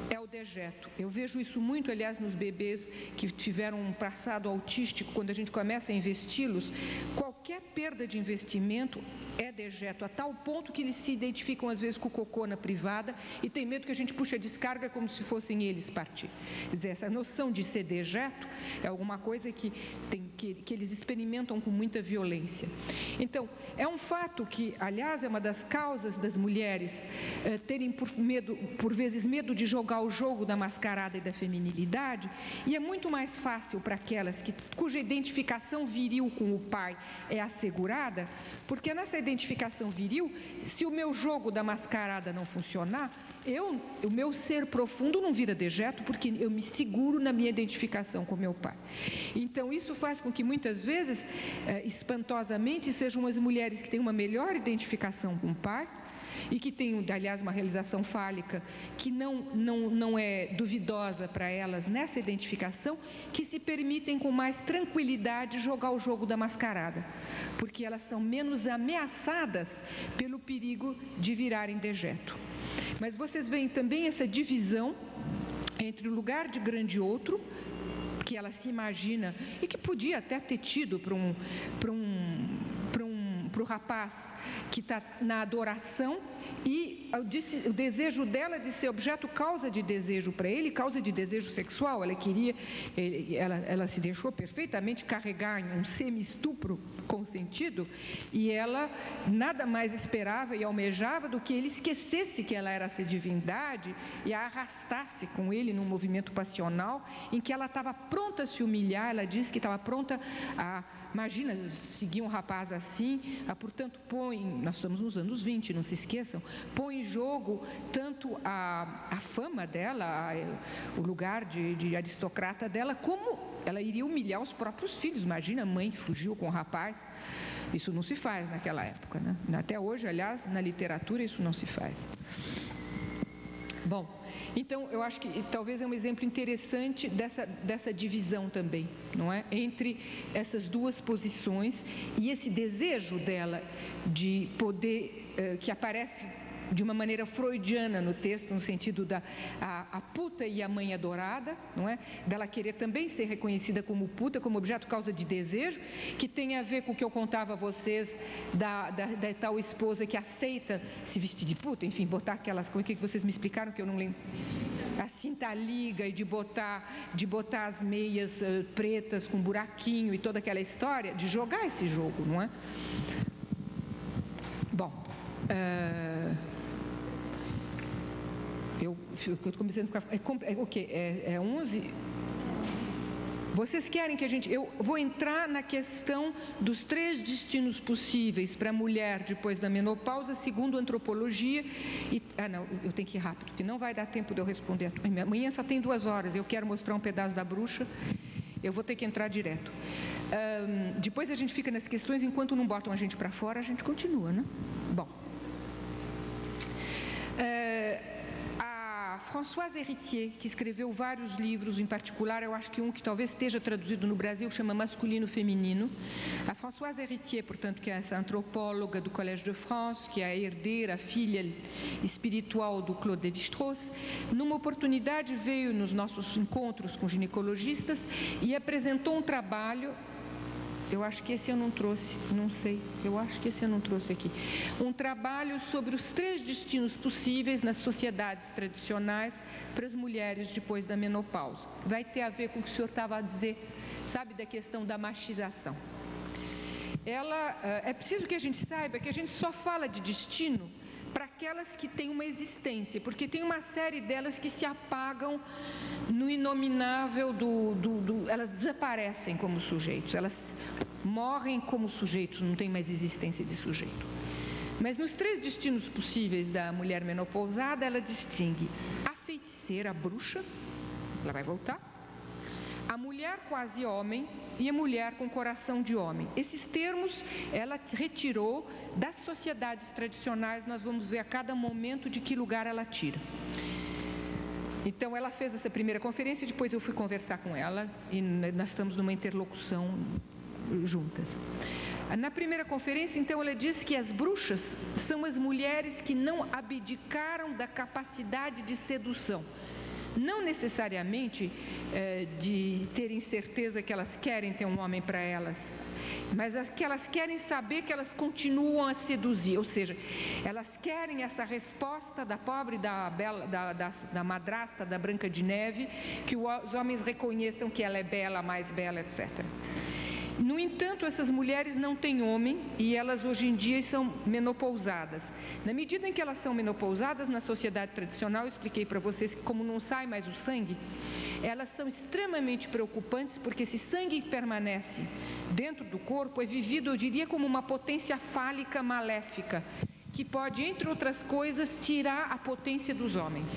é o dejeto. Eu vejo isso muito, aliás, nos bebês que tiveram um passado autístico, quando a gente começa a investi-los, qualquer perda de investimento é dejeto, a tal ponto que eles se identificam às vezes com o cocô na privada e tem medo que a gente puxe a descarga como se fossem eles partir. Quer dizer, essa noção de ser dejeto é alguma coisa que eles experimentam com muita violência. Então, é um fato que, aliás, é uma das causas das mulheres terem por vezes medo de jogar o jogo da mascarada e da feminilidade, e é muito mais fácil para aquelas cuja identificação viril com o pai é assegurada, porque nessa identificação viril, se o meu jogo da mascarada não funcionar, o meu ser profundo não vira dejeto, porque eu me seguro na minha identificação com meu pai. Então, isso faz com que muitas vezes, espantosamente, sejam as mulheres que têm uma melhor identificação com o pai, e que tem, aliás, uma realização fálica que não é duvidosa para elas nessa identificação, que se permitem com mais tranquilidade jogar o jogo da mascarada, porque elas são menos ameaçadas pelo perigo de virarem dejeto. Mas vocês veem também essa divisão entre o lugar de grande outro, que ela se imagina, e que podia até ter tido para o rapaz que está na adoração, e o desejo dela de ser objeto causa de desejo para ele, causa de desejo sexual. Ela se deixou perfeitamente carregar em um semi-estupro consentido, e ela nada mais esperava e almejava do que ele esquecesse que ela era essa divindade e a arrastasse com ele num movimento passional em que ela estava pronta a se humilhar. Ela disse que estava pronta a... Imagina, seguir um rapaz assim, portanto, nós estamos nos anos 20, não se esqueçam, põe em jogo tanto a fama dela, o lugar de aristocrata dela, como ela iria humilhar os próprios filhos. Imagina a mãe que fugiu com o rapaz. Isso não se faz naquela época, né? Até hoje, aliás, na literatura isso não se faz. Bom, então eu acho que talvez é um exemplo interessante dessa divisão também, não é? Entre essas duas posições e esse desejo dela de poder, que aparece de uma maneira freudiana no texto, no sentido da a puta e a mãe adorada, não é? Dela querer também ser reconhecida como puta, como objeto causa de desejo, que tem a ver com o que eu contava a vocês da tal esposa que aceita se vestir de puta, enfim, botar aquelas coisas que vocês me explicaram que eu não lembro, a cinta liga, e de botar as meias pretas com buraquinho e toda aquela história, de jogar esse jogo, não é? Bom, eu comecei a ficar... o quê? É 11? Vocês querem que eu vou entrar na questão dos 3 destinos possíveis para a mulher depois da menopausa, segundo a antropologia. Não, eu tenho que ir rápido, porque não vai dar tempo de eu responder. Amanhã só tem 2 horas, eu quero mostrar um pedaço da bruxa, eu vou ter que entrar direto. Depois a gente fica nas questões, enquanto não botam a gente para fora, a gente continua, né? Bom. Françoise Héritier, que escreveu vários livros, em particular, eu acho que um que talvez esteja traduzido no Brasil, chama Masculino Feminino. A Françoise Héritier, portanto, que é essa antropóloga do Collège de France, que é a herdeira, a filha espiritual do Claude Lévi-Strauss, numa oportunidade veio nos nossos encontros com ginecologistas e apresentou um trabalho Eu acho que esse eu não trouxe, não sei. Eu acho que esse eu não trouxe aqui. Um trabalho sobre os 3 destinos possíveis nas sociedades tradicionais para as mulheres depois da menopausa. Vai ter a ver com o que o senhor estava a dizer, sabe, da questão da machização. É preciso que a gente saiba que a gente só fala de destino para aquelas que têm uma existência, porque tem uma série delas que se apagam no inominável elas desaparecem como sujeitos, elas morrem como sujeitos, não tem mais existência de sujeito. Mas nos 3 destinos possíveis da mulher menopausada, ela distingue a feiticeira, a bruxa, ela vai voltar, a mulher quase homem e a mulher com coração de homem. Esses termos ela retirou das sociedades tradicionais, nós vamos ver a cada momento de que lugar ela tira. Então ela fez essa primeira conferência, depois eu fui conversar com ela e nós estamos numa interlocução juntas. Na primeira conferência, então, ela diz que as bruxas são as mulheres que não abdicaram da capacidade de sedução. Não necessariamente de terem certeza que elas querem ter um homem para elas, mas que elas querem saber que elas continuam a seduzir, ou seja, elas querem essa resposta da pobre, da madrasta, da Branca de Neve, que os homens reconheçam que ela é bela, mais bela, etc. No entanto, essas mulheres não têm homem e elas hoje em dia são menopausadas. Na medida em que elas são menopausadas, na sociedade tradicional, eu expliquei para vocês que como não sai mais o sangue, elas são extremamente preocupantes, porque esse sangue que permanece dentro do corpo é vivido, eu diria, como uma potência fálica maléfica, que pode, entre outras coisas, tirar a potência dos homens.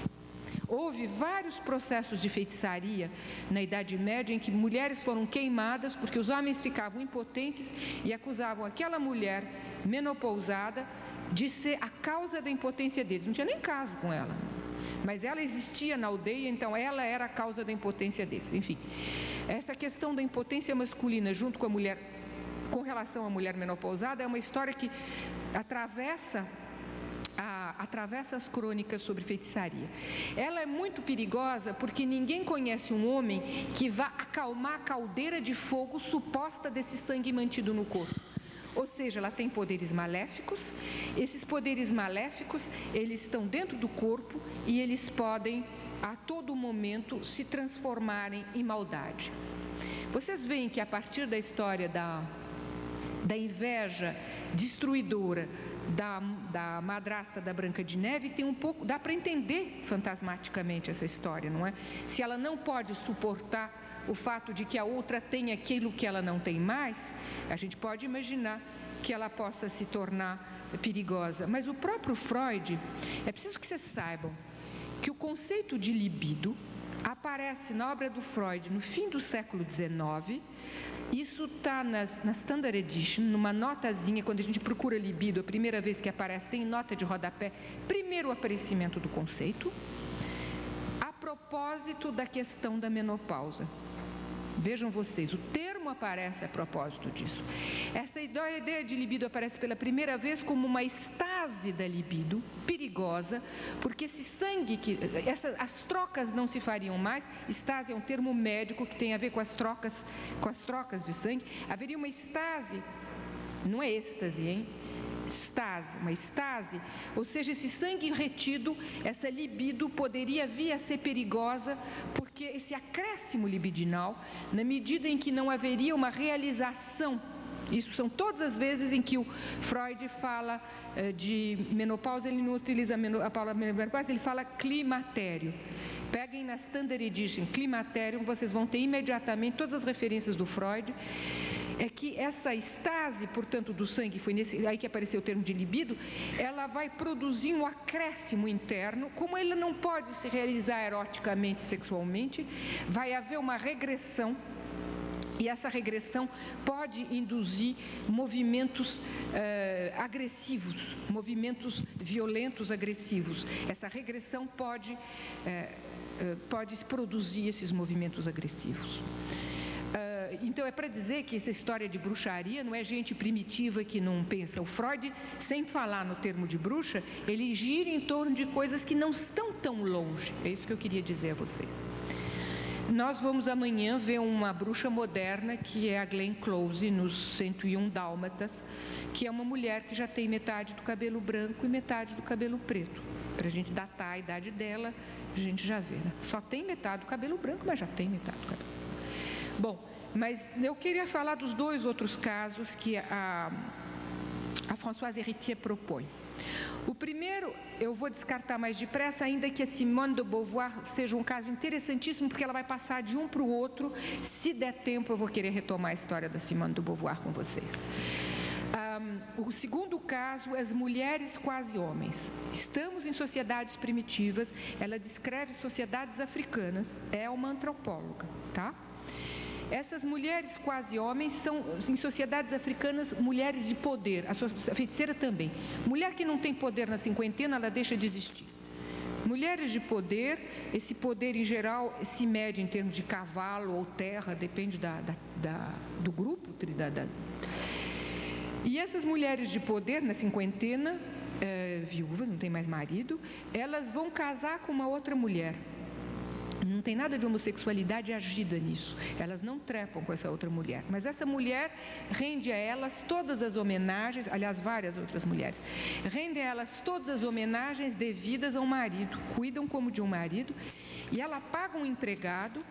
Houve vários processos de feitiçaria na Idade Média em que mulheres foram queimadas porque os homens ficavam impotentes e acusavam aquela mulher menopausada de ser a causa da impotência deles. Não tinha nem caso com ela, mas ela existia na aldeia, então ela era a causa da impotência deles. Enfim, essa questão da impotência masculina junto com a mulher, com relação à mulher menopausada, é uma história que atravessa as crônicas sobre feitiçaria. Ela é muito perigosa porque ninguém conhece um homem que vá acalmar a caldeira de fogo suposta desse sangue mantido no corpo. Ou seja, ela tem poderes maléficos, esses poderes maléficos, eles estão dentro do corpo e eles podem, a todo momento, se transformarem em maldade. Vocês veem que a partir da história da inveja destruidora da madrasta da Branca de Neve, tem um pouco, dá para entender fantasmaticamente essa história, não é? Se ela não pode suportar o fato de que a outra tem aquilo que ela não tem mais, a gente pode imaginar que ela possa se tornar perigosa. Mas o próprio Freud, é preciso que vocês saibam que o conceito de libido aparece na obra do Freud no fim do século XIX. Isso está na Standard Edition, numa notazinha, quando a gente procura libido, a primeira vez que aparece, tem nota de rodapé, primeiro aparecimento do conceito, a propósito da questão da menopausa. Vejam vocês, o termo aparece a propósito disso. Essa ideia de libido aparece pela primeira vez como uma estase da libido, perigosa, porque esse sangue, as trocas não se fariam mais. Estase é um termo médico que tem a ver com as trocas de sangue. Haveria uma estase, não é êxtase, hein? Estase, uma estase, ou seja, esse sangue retido, essa libido poderia vir a ser perigosa, porque esse acréscimo libidinal, na medida em que não haveria uma realização, isso são todas as vezes em que o Freud fala de menopausa, ele não utiliza a palavra menopausa, ele fala climatério. Peguem na Standard Edition, climatério, vocês vão ter imediatamente todas as referências do Freud. É que essa estase, portanto, do sangue, foi aí que apareceu o termo de libido, ela vai produzir um acréscimo interno, como ele não pode se realizar eroticamente, sexualmente, vai haver uma regressão, e essa regressão pode induzir movimentos agressivos, movimentos violentos agressivos. Essa regressão pode produzir esses movimentos agressivos. Então é para dizer que essa história de bruxaria não é gente primitiva que não pensa. O Freud, sem falar no termo de bruxa, ele gira em torno de coisas que não estão tão longe. É isso que eu queria dizer a vocês. Nós vamos amanhã ver uma bruxa moderna, que é a Glenn Close, nos 101 Dálmatas, que é uma mulher que já tem metade do cabelo branco e metade do cabelo preto. Para a gente datar a idade dela, a gente já vê, né? Só tem metade do cabelo branco, mas já tem metade do cabelo. Bom, mas eu queria falar dos dois outros casos que a Françoise Héritier propõe. O primeiro, eu vou descartar mais depressa, ainda que a Simone de Beauvoir seja um caso interessantíssimo, porque ela vai passar de um para o outro. Se der tempo, eu vou querer retomar a história da Simone de Beauvoir com vocês. O segundo caso, as mulheres quase homens. Estamos em sociedades primitivas, ela descreve sociedades africanas, é uma antropóloga, tá? Essas mulheres quase homens são, em sociedades africanas, mulheres de poder. A feiticeira também. Mulher que não tem poder na cinquentena, ela deixa de existir. Mulheres de poder, esse poder em geral se mede em termos de cavalo ou terra, depende do grupo. E essas mulheres de poder na cinquentena, viúvas, não tem mais marido, elas vão casar com uma outra mulher. Não tem nada de homossexualidade agida nisso. Elas não trepam com essa outra mulher. Mas essa mulher rende a elas todas as homenagens, aliás, várias outras mulheres, rende a elas todas as homenagens devidas ao marido, cuidam como de um marido, e ela paga um empregado,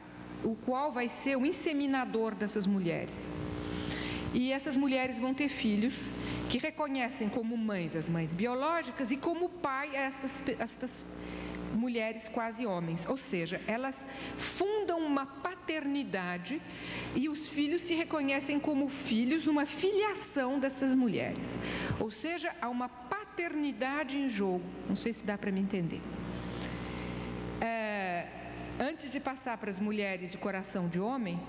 o qual vai ser o inseminador dessas mulheres. E essas mulheres vão ter filhos que reconhecem como mães as mães biológicas e como pai estas mulheres quase homens, ou seja, elas fundam uma paternidade e os filhos se reconhecem como filhos numa filiação dessas mulheres, ou seja, há uma paternidade em jogo, não sei se dá para me entender. Antes de passar para as mulheres de coração de homem,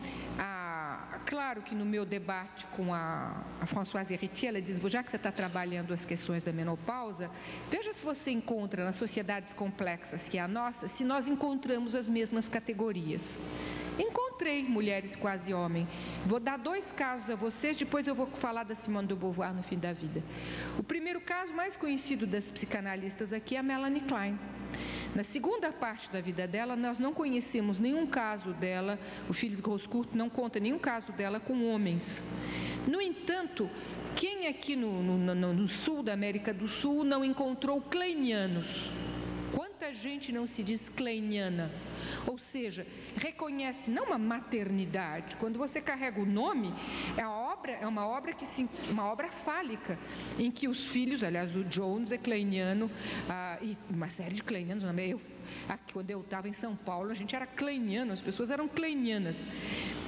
claro que no meu debate com a Françoise Héritier, ela diz, já que você está trabalhando as questões da menopausa, veja se você encontra nas sociedades complexas que é a nossa, se nós encontramos as mesmas categorias. Encontrei mulheres quase homem. Vou dar dois casos a vocês, depois eu vou falar da Simone de Beauvoir no fim da vida. O primeiro caso mais conhecido das psicanalistas aqui é a Melanie Klein. Na segunda parte da vida dela, nós não conhecemos nenhum caso dela, o Phyllis Grosskurt não conta nenhum caso dela com homens. No entanto, quem aqui no sul da América do Sul não encontrou kleinianos? Quanta gente não se diz kleiniana? Ou seja, reconhece não uma maternidade, quando você carrega o nome, é uma obra fálica, em que os filhos, aliás, o Jones é kleiniano, e uma série de kleinianos, quando eu estava em São Paulo, a gente era kleiniano, as pessoas eram kleinianas.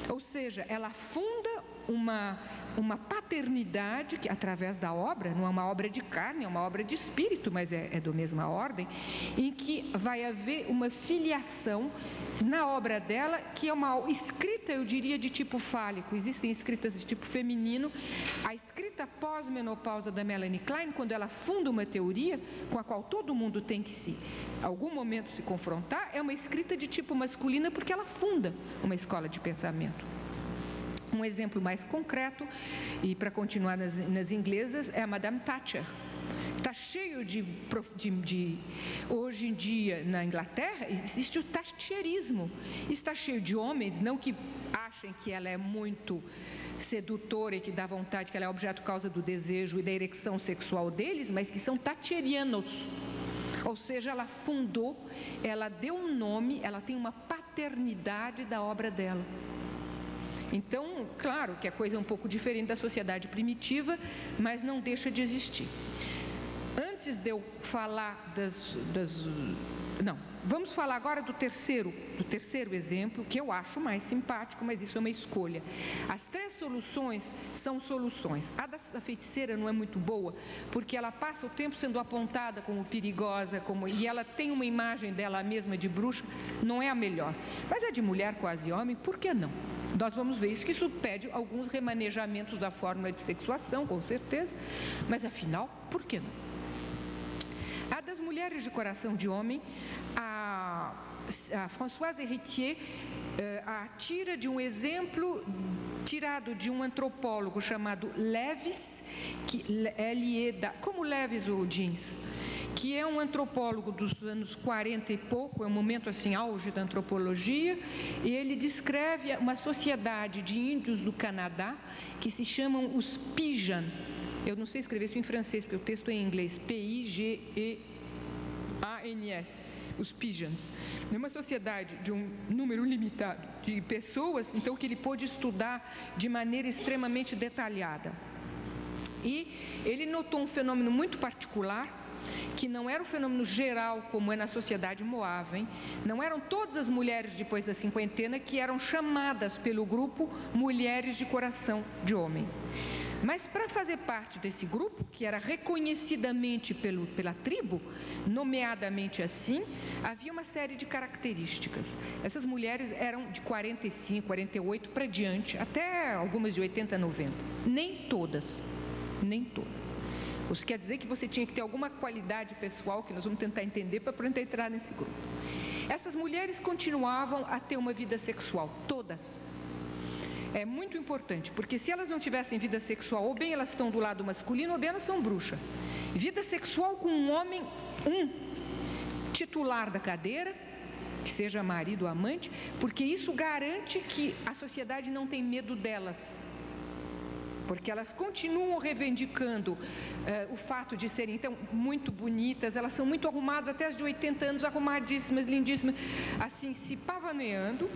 Ou seja, ela funda uma paternidade que, através da obra, não é uma obra de carne, é uma obra de espírito, mas é da mesma ordem, em que vai haver uma filiação na obra dela, que é uma escrita, eu diria, de tipo fálico. Existem escritas de tipo feminino. A escrita pós-menopausa da Melanie Klein, quando ela funda uma teoria com a qual todo mundo tem que algum momento se confrontar, é uma escrita de tipo masculina, porque ela funda uma escola de pensamento. Um exemplo mais concreto, e para continuar nas inglesas, é a Madame Thatcher. Está cheio hoje em dia na Inglaterra, existe o thatcherismo. Está cheio de homens, não que achem que ela é muito sedutora e que dá vontade, que ela é objeto causa do desejo e da ereção sexual deles, mas que são thatcherianos. Ou seja, ela fundou, ela deu um nome, ela tem uma paternidade da obra dela. Então, claro que a coisa é um pouco diferente da sociedade primitiva, mas não deixa de existir. Antes de eu falar vamos falar agora do terceiro exemplo, que eu acho mais simpático, mas isso é uma escolha. As três soluções são soluções. A da feiticeira não é muito boa, porque ela passa o tempo sendo apontada como perigosa, e ela tem uma imagem dela mesma de bruxa, não é a melhor. Mas a de mulher quase homem, por que não? Nós vamos ver isso, que isso pede alguns remanejamentos da fórmula de sexuação, com certeza, mas afinal, por que não? A das mulheres de coração de homem, a Françoise Héritier a tira de um exemplo tirado de um antropólogo chamado Levis, como Levis o jeans, que é um antropólogo dos anos 40 e pouco, é um momento assim, auge da antropologia, e ele descreve uma sociedade de índios do Canadá que se chamam os Pijans. Eu não sei escrever isso em francês, porque o texto é em inglês, P-I-G-E-A-N-S, os Pijans. É uma sociedade de um número limitado de pessoas, então, que ele pôde estudar de maneira extremamente detalhada. E ele notou um fenômeno muito particular, que não era um fenômeno geral como é na sociedade Moava, hein? Não eram todas as mulheres depois da cinquentena que eram chamadas pelo grupo mulheres de coração de homem. Mas para fazer parte desse grupo, que era reconhecidamente pela tribo, nomeadamente assim, havia uma série de características. Essas mulheres eram de 45, 48 para diante, até algumas de 80, 90. Nem todas. Isso quer dizer que você tinha que ter alguma qualidade pessoal, que nós vamos tentar entender para poder entrar nesse grupo. Essas mulheres continuavam a ter uma vida sexual, todas. É muito importante, porque se elas não tivessem vida sexual, ou bem elas estão do lado masculino, ou bem elas são bruxas. Vida sexual com um homem, titular da cadeira, que seja marido ou amante, porque isso garante que a sociedade não tem medo delas. Porque elas continuam reivindicando o fato de serem, então, muito bonitas, elas são muito arrumadas, até as de 80 anos, arrumadíssimas, lindíssimas, assim, se pavaneando.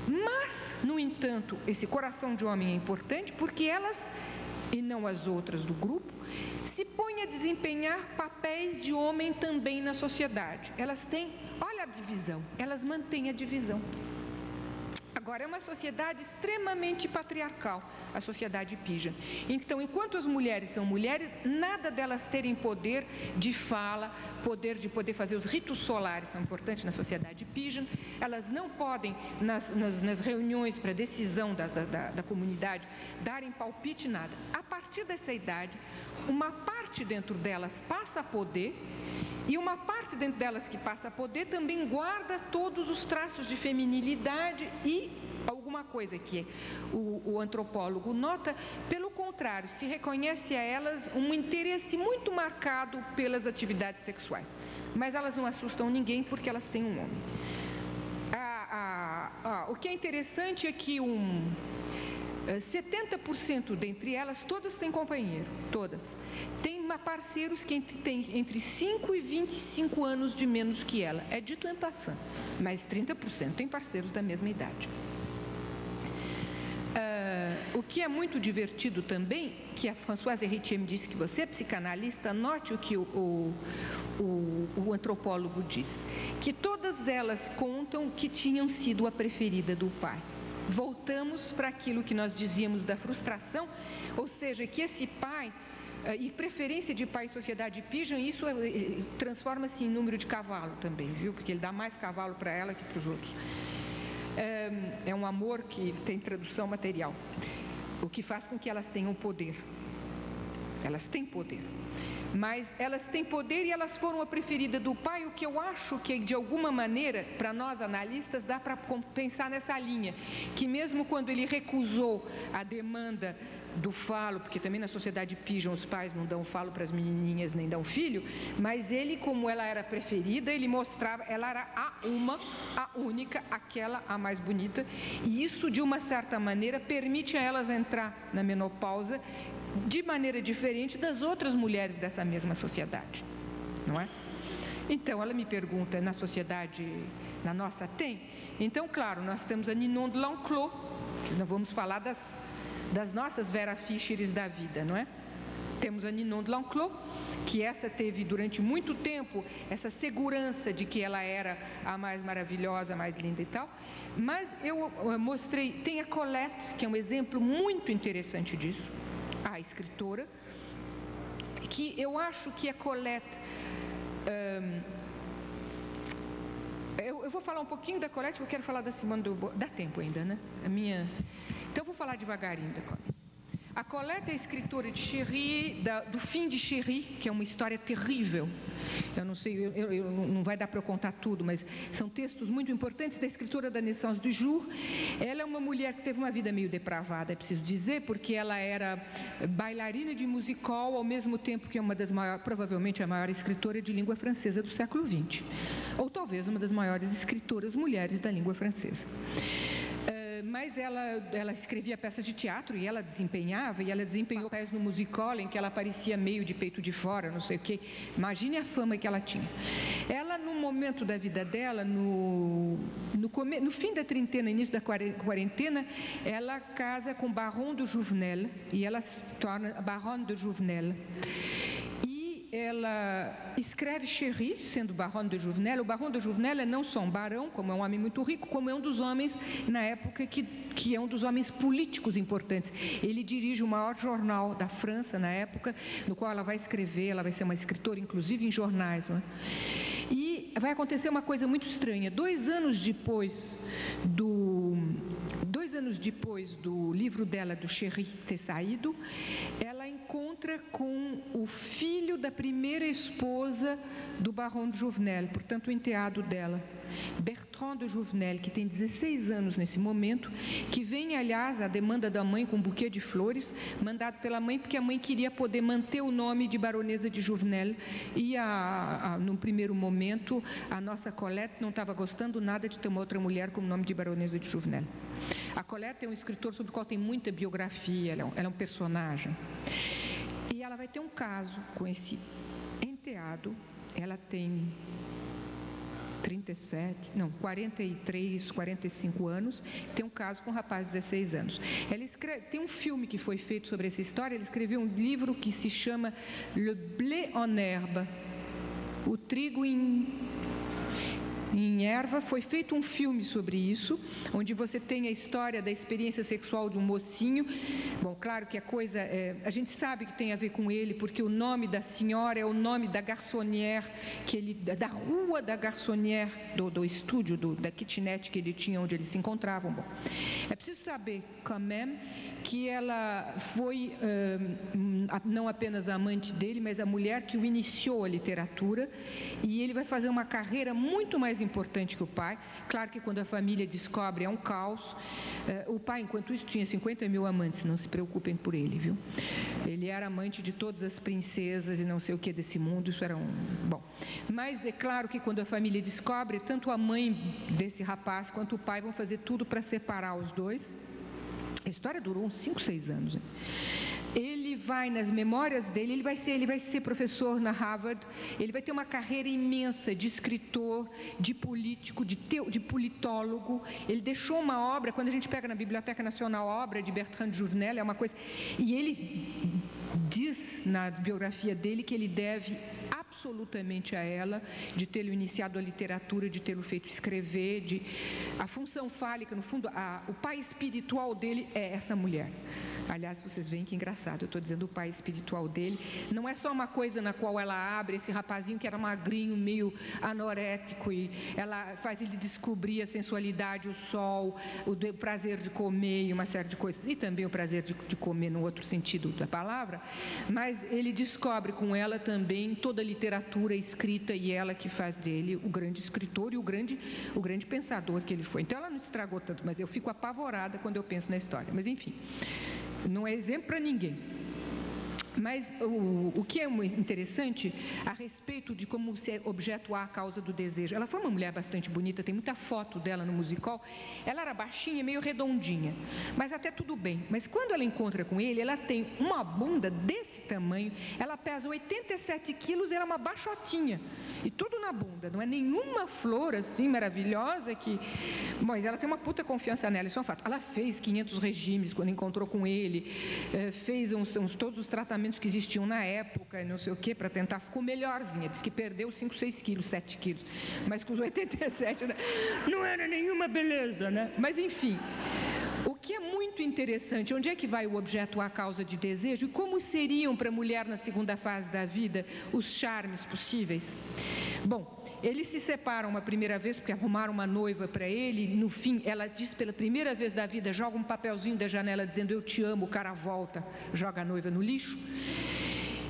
Mas, no entanto, esse coração de homem é importante porque elas, e não as outras do grupo, se põem a desempenhar papéis de homem também na sociedade. Elas têm, olha a divisão, elas mantêm a divisão. Agora, é uma sociedade extremamente patriarcal, a sociedade Pijan. Então, enquanto as mulheres são mulheres, nada delas terem poder de fala, poder de poder fazer os ritos solares são importantes na sociedade Pijan. Elas não podem, nas reuniões para decisão da comunidade, darem palpite, nada. A partir dessa idade, uma parte dentro delas passa a poder, e uma parte dentro delas que passa a poder também guarda todos os traços de feminilidade e alguma coisa que o antropólogo nota, pelo contrário, se reconhece a elas um interesse muito marcado pelas atividades sexuais. Mas elas não assustam ninguém porque elas têm um homem. O que é interessante é que 70% dentre elas, todas têm companheiro, todas. Tem parceiros que têm entre 5 e 25 anos de menos que ela. É dito em passant, mas 30% têm parceiros da mesma idade. O que é muito divertido também, que a Françoise Héritier me disse que você é psicanalista, note o que o antropólogo diz, que todas elas contam que tinham sido a preferida do pai. Voltamos para aquilo que nós dizíamos da frustração, ou seja, que esse pai, e preferência de pai em sociedade Pijan, isso transforma-se em número de cavalo também, viu? Porque ele dá mais cavalo para ela que para os outros. É um amor que tem tradução material, o que faz com que elas tenham poder. Elas têm poder, mas elas têm poder e elas foram a preferida do pai, o que eu acho que, de alguma maneira, para nós analistas, dá para pensar nessa linha, que mesmo quando ele recusou a demanda do falo, porque também na sociedade Pijan os pais não dão falo para as menininhas nem dão filho, mas ele, como ela era preferida, ele mostrava, ela era a única, aquela, a mais bonita, e isso, de uma certa maneira, permite a elas entrar na menopausa de maneira diferente das outras mulheres dessa mesma sociedade, não é? Então, ela me pergunta, na sociedade, na nossa tem? Então, claro, nós temos a Ninon de L'Enclos, que nós vamos falar das nossas Vera Fischeres da vida, não é? Temos a Ninon de L'Enclos, que essa teve durante muito tempo essa segurança de que ela era a mais maravilhosa, a mais linda e tal, mas eu mostrei, tem a Colette, que é um exemplo muito interessante disso, a escritora, que eu acho que a Colette, eu vou falar um pouquinho da Colette, eu quero falar da Simone de Beauvoir, dá tempo ainda, né? Então, eu vou falar devagarinho da Colette. A Colette é escritora de Chéri, do fim de Chéri, que é uma história terrível. Eu não sei, não vai dar para eu contar tudo, mas são textos muito importantes da escritora da Naissance du Jour. Ela é uma mulher que teve uma vida meio depravada, é preciso dizer, porque ela era bailarina de musical, ao mesmo tempo que é uma das maiores, provavelmente a maior escritora de língua francesa do século XX. Ou talvez uma das maiores escritoras mulheres da língua francesa. Mas ela escrevia peças de teatro e ela desempenhou papéis no musical em que ela aparecia meio de peito de fora, não sei o quê. Imagine a fama que ela tinha. Ela, no momento da vida dela, no fim da trintena, início da quarentena, ela casa com Baron de Jouvenel e ela se torna Baronne de Jouvenel. Ela escreve Chéri, sendo Baron de Jouvenel. O Baron de Jouvenel é não só um barão, como é um homem muito rico, como é um dos homens, na época, que é um dos homens políticos importantes. Ele dirige o maior jornal da França, na época, no qual ela vai escrever, ela vai ser uma escritora, inclusive, em jornais. Não é? E vai acontecer uma coisa muito estranha. 2 anos depois do livro dela, do Chéri, ter saído, ela encontra com o filho da primeira esposa do Baron de Jouvenel, portanto o enteado dela, Bertrand de Jouvenel, que tem 16 anos nesse momento, que vem, aliás, à demanda da mãe com um buquê de flores, mandado pela mãe, porque a mãe queria poder manter o nome de Baronesa de Jouvenel, e num primeiro momento a nossa Colette não estava gostando nada de ter uma outra mulher com o nome de Baronesa de Jouvenel. A Colette é um escritor sobre o qual tem muita biografia, ela é um personagem. E ela vai ter um caso com esse enteado. Ela tem 43, 45 anos, tem um caso com um rapaz de 16 anos. Tem um filme que foi feito sobre essa história, ele escreveu um livro que se chama Le blé en herbe, o trigo em erva. Foi feito um filme sobre isso, onde você tem a história da experiência sexual de um mocinho. Bom, claro que a gente sabe que tem a ver com ele, porque o nome da senhora é o nome da garçonnière, da rua da garçonnière, do estúdio, da kitnet que ele tinha, onde eles se encontravam. Bom, é preciso saber, quand même, que ela foi não apenas a amante dele, mas a mulher que o iniciou a literatura, e ele vai fazer uma carreira muito mais importante que o pai. Claro que quando a família descobre é um caos. O pai, enquanto isso, tinha 50 mil amantes, não se preocupem por ele, viu? Ele era amante de todas as princesas e não sei o que desse mundo, isso era Bom, mas é claro que quando a família descobre, tanto a mãe desse rapaz quanto o pai vão fazer tudo para separar os dois. A história durou uns 5, 6 anos. Ele vai, nas memórias dele, ele vai ser professor na Harvard, ele vai ter uma carreira imensa de escritor, de político, de politólogo. Ele deixou uma obra, quando a gente pega na Biblioteca Nacional a obra de Bertrand de Jouvenel, é uma coisa... E ele diz na biografia dele que ele deve absolutamente a ela, de tê-lo iniciado a literatura, de tê-lo feito escrever, a função fálica, no fundo, o pai espiritual dele é essa mulher. Aliás, vocês veem que engraçado, eu estou dizendo o pai espiritual dele, não é só uma coisa na qual ela abre esse rapazinho que era magrinho, meio anorético, e ela faz ele descobrir a sensualidade, o sol, o prazer de comer e uma série de coisas, e também o prazer de comer no outro sentido da palavra, mas ele descobre com ela também toda a literatura escrita, e ela que faz dele o grande escritor e o grande pensador que ele foi. Então ela não estragou tanto, mas eu fico apavorada quando eu penso na história. Mas enfim, não é exemplo para ninguém. Mas o que é interessante a respeito de como ser objeto A causa do desejo. Ela foi uma mulher bastante bonita, tem muita foto dela no musical. Ela era baixinha, meio redondinha, mas até tudo bem. Mas quando ela encontra com ele, ela tem uma bunda desse tamanho, ela pesa 87 quilos e ela é uma baixotinha. E tudo na bunda, não é nenhuma flor assim maravilhosa que... Mas ela tem uma puta confiança nela, isso é um fato. Ela fez 500 regimes quando encontrou com ele, fez todos os tratamentos que existiam na época, não sei o que, para tentar, ficou melhorzinha, disse que perdeu 5, 6 quilos, 7 quilos, mas com os 87, né? Não era nenhuma beleza, né? Mas enfim, o que é muito interessante, onde é que vai o objeto A causa de desejo e como seriam para a mulher na segunda fase da vida os charmes possíveis? Bom, eles se separam uma primeira vez porque arrumaram uma noiva para ele. No fim, ela diz pela primeira vez da vida, joga um papelzinho da janela dizendo eu te amo, o cara volta, joga a noiva no lixo.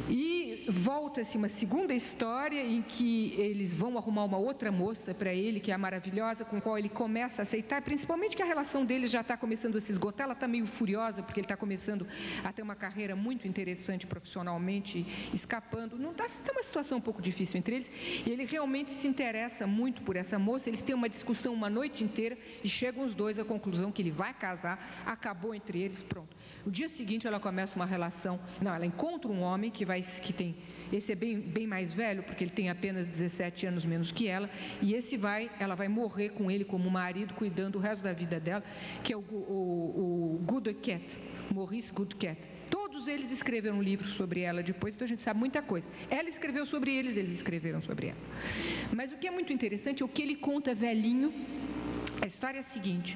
E volta-se uma segunda história em que eles vão arrumar uma outra moça para ele, que é a maravilhosa, com a qual ele começa a aceitar, principalmente que a relação deles já está começando a se esgotar. Ela está meio furiosa, porque ele está começando a ter uma carreira muito interessante profissionalmente, escapando. Não está uma situação um pouco difícil entre eles, e ele realmente se interessa muito por essa moça. Eles têm uma discussão uma noite inteira e chegam os dois à conclusão que ele vai casar, acabou entre eles, pronto. No dia seguinte ela começa uma relação, ela encontra um homem que tem, esse é bem mais velho, porque ele tem apenas 17 anos menos que ela, e ela vai morrer com ele como marido, cuidando o resto da vida dela, que é o Goodcat, Maurice Goodcat. Todos eles escreveram livros sobre ela depois, então a gente sabe muita coisa. Ela escreveu sobre eles escreveram sobre ela. Mas o que é muito interessante é o que ele conta velhinho. A história é a seguinte,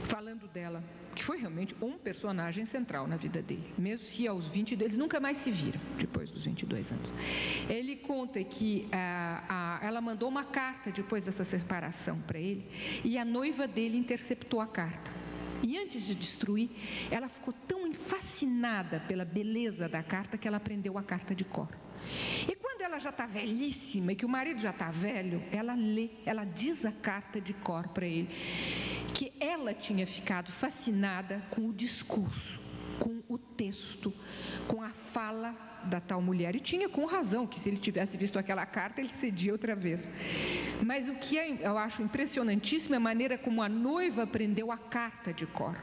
falando dela, que foi realmente um personagem central na vida dele, mesmo se aos 22, eles nunca mais se viram depois dos 22 anos. Ele conta que ela mandou uma carta depois dessa separação para ele, e a noiva dele interceptou a carta. E antes de destruir, ela ficou tão fascinada pela beleza da carta que ela aprendeu a carta de cor. E quando ela já está velhíssima e que o marido já está velho, ela diz a carta de cor para ele, que ela tinha ficado fascinada com o discurso, com o texto, com a fala da tal mulher. E tinha com razão, que se ele tivesse visto aquela carta, ele cedia outra vez. Mas o que eu acho impressionantíssimo é a maneira como a noiva aprendeu a carta de cor.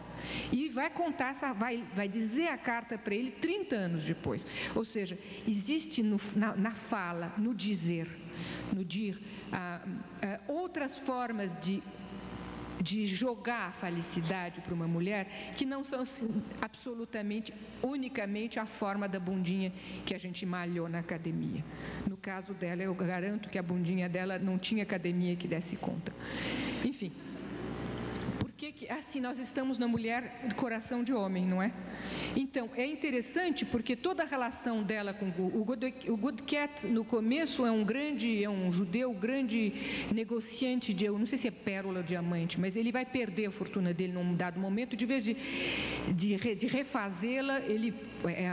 E vai contar, vai dizer a carta para ele 30 anos depois. Ou seja, existe na fala, no dizer, outras formas de jogar a felicidade para uma mulher que não são absolutamente, unicamente a forma da bundinha que a gente malhou na academia. No caso dela, eu garanto que a bundinha dela não tinha academia que desse conta. Enfim, porque assim nós estamos na mulher de coração de homem, não é? Então, é interessante porque toda a relação dela com o Goodcat, no começo, é um judeu grande negociante de, eu não sei se é pérola ou diamante, mas ele vai perder a fortuna dele num dado momento, de vez de refazê-la,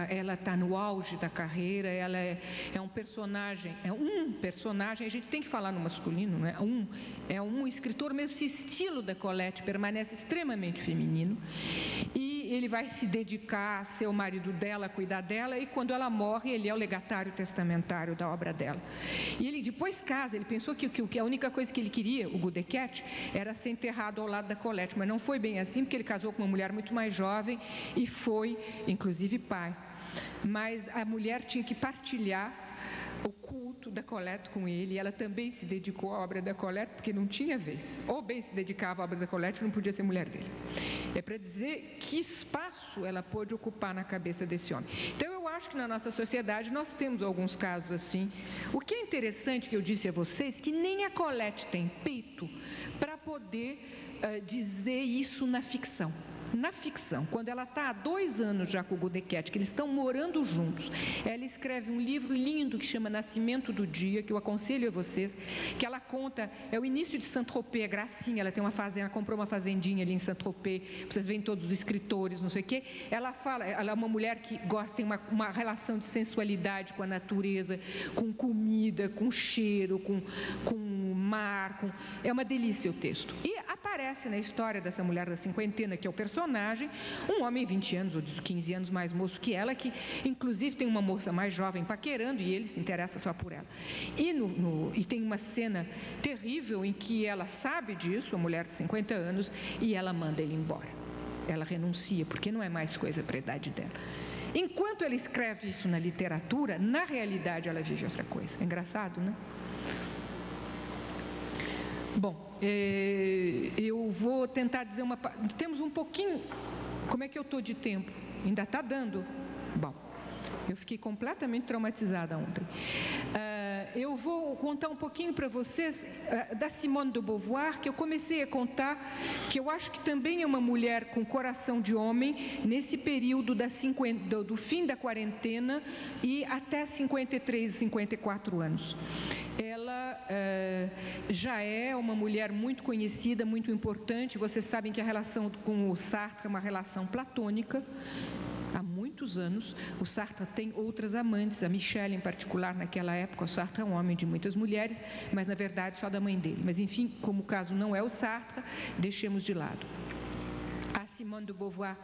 ela está no auge da carreira, ela é um personagem, a gente tem que falar no masculino, não é? É um escritor, mesmo se o estilo da Colette permanece extremamente feminino, e ele vai se dedicar a ser o marido dela, a cuidar dela, e quando ela morre, ele é o legatário testamentário da obra dela. E ele depois casa, ele pensou que a única coisa que ele queria, o Goodcat, era ser enterrado ao lado da Colette, mas não foi bem assim, porque ele casou com uma mulher muito mais jovem e foi, inclusive, pai. Mas a mulher tinha que partilhar o culto da Colette com ele, e ela também se dedicou à obra da Colette, porque não tinha vez. Ou bem se dedicava à obra da Colette, não podia ser mulher dele. É para dizer que espaço ela pôde ocupar na cabeça desse homem. Então, eu acho que na nossa sociedade nós temos alguns casos assim. O que é interessante, que eu disse a vocês, que nem a Colette tem peito para poder dizer isso na ficção. Na ficção, quando ela está há 2 anos já com o Goodcat, que eles estão morando juntos, ela escreve um livro lindo que chama Nascimento do Dia, que eu aconselho a vocês, que ela conta, é o início de Saint-Tropez, a gracinha, ela tem uma fazenda, ela comprou uma fazendinha ali em Saint-Tropez, vocês veem todos os escritores, não sei o quê. Ela fala, ela é uma mulher que gosta, tem uma relação de sensualidade com a natureza, com comida, com cheiro, com mar, é uma delícia o texto. E aparece na história dessa mulher da cinquentena, que é o personagem, um homem 20 anos ou 15 anos mais moço que ela, que inclusive tem uma moça mais jovem paquerando, e ele se interessa só por ela. E tem uma cena terrível em que ela sabe disso, a mulher de 50 anos, e ela manda ele embora. Ela renuncia, porque não é mais coisa para a idade dela. Enquanto ela escreve isso na literatura, na realidade ela vive outra coisa. É engraçado, né? Bom, eu vou tentar dizer temos um pouquinho... Como é que eu estou de tempo? Ainda está dando? Bom, eu fiquei completamente traumatizada ontem. Eu vou contar um pouquinho para vocês da Simone de Beauvoir, que eu comecei a contar, que eu acho que também é uma mulher com coração de homem, nesse período do fim da quarentena e até 53, 54 anos. Ela ela já é uma mulher muito conhecida, muito importante. Vocês sabem que a relação com o Sartre é uma relação platônica. Há muitos anos, o Sartre tem outras amantes, a Michelle em particular naquela época. O Sartre é um homem de muitas mulheres, mas na verdade só da mãe dele. Mas enfim, como o caso não é o Sartre, deixemos de lado. A Simone de Beauvoir,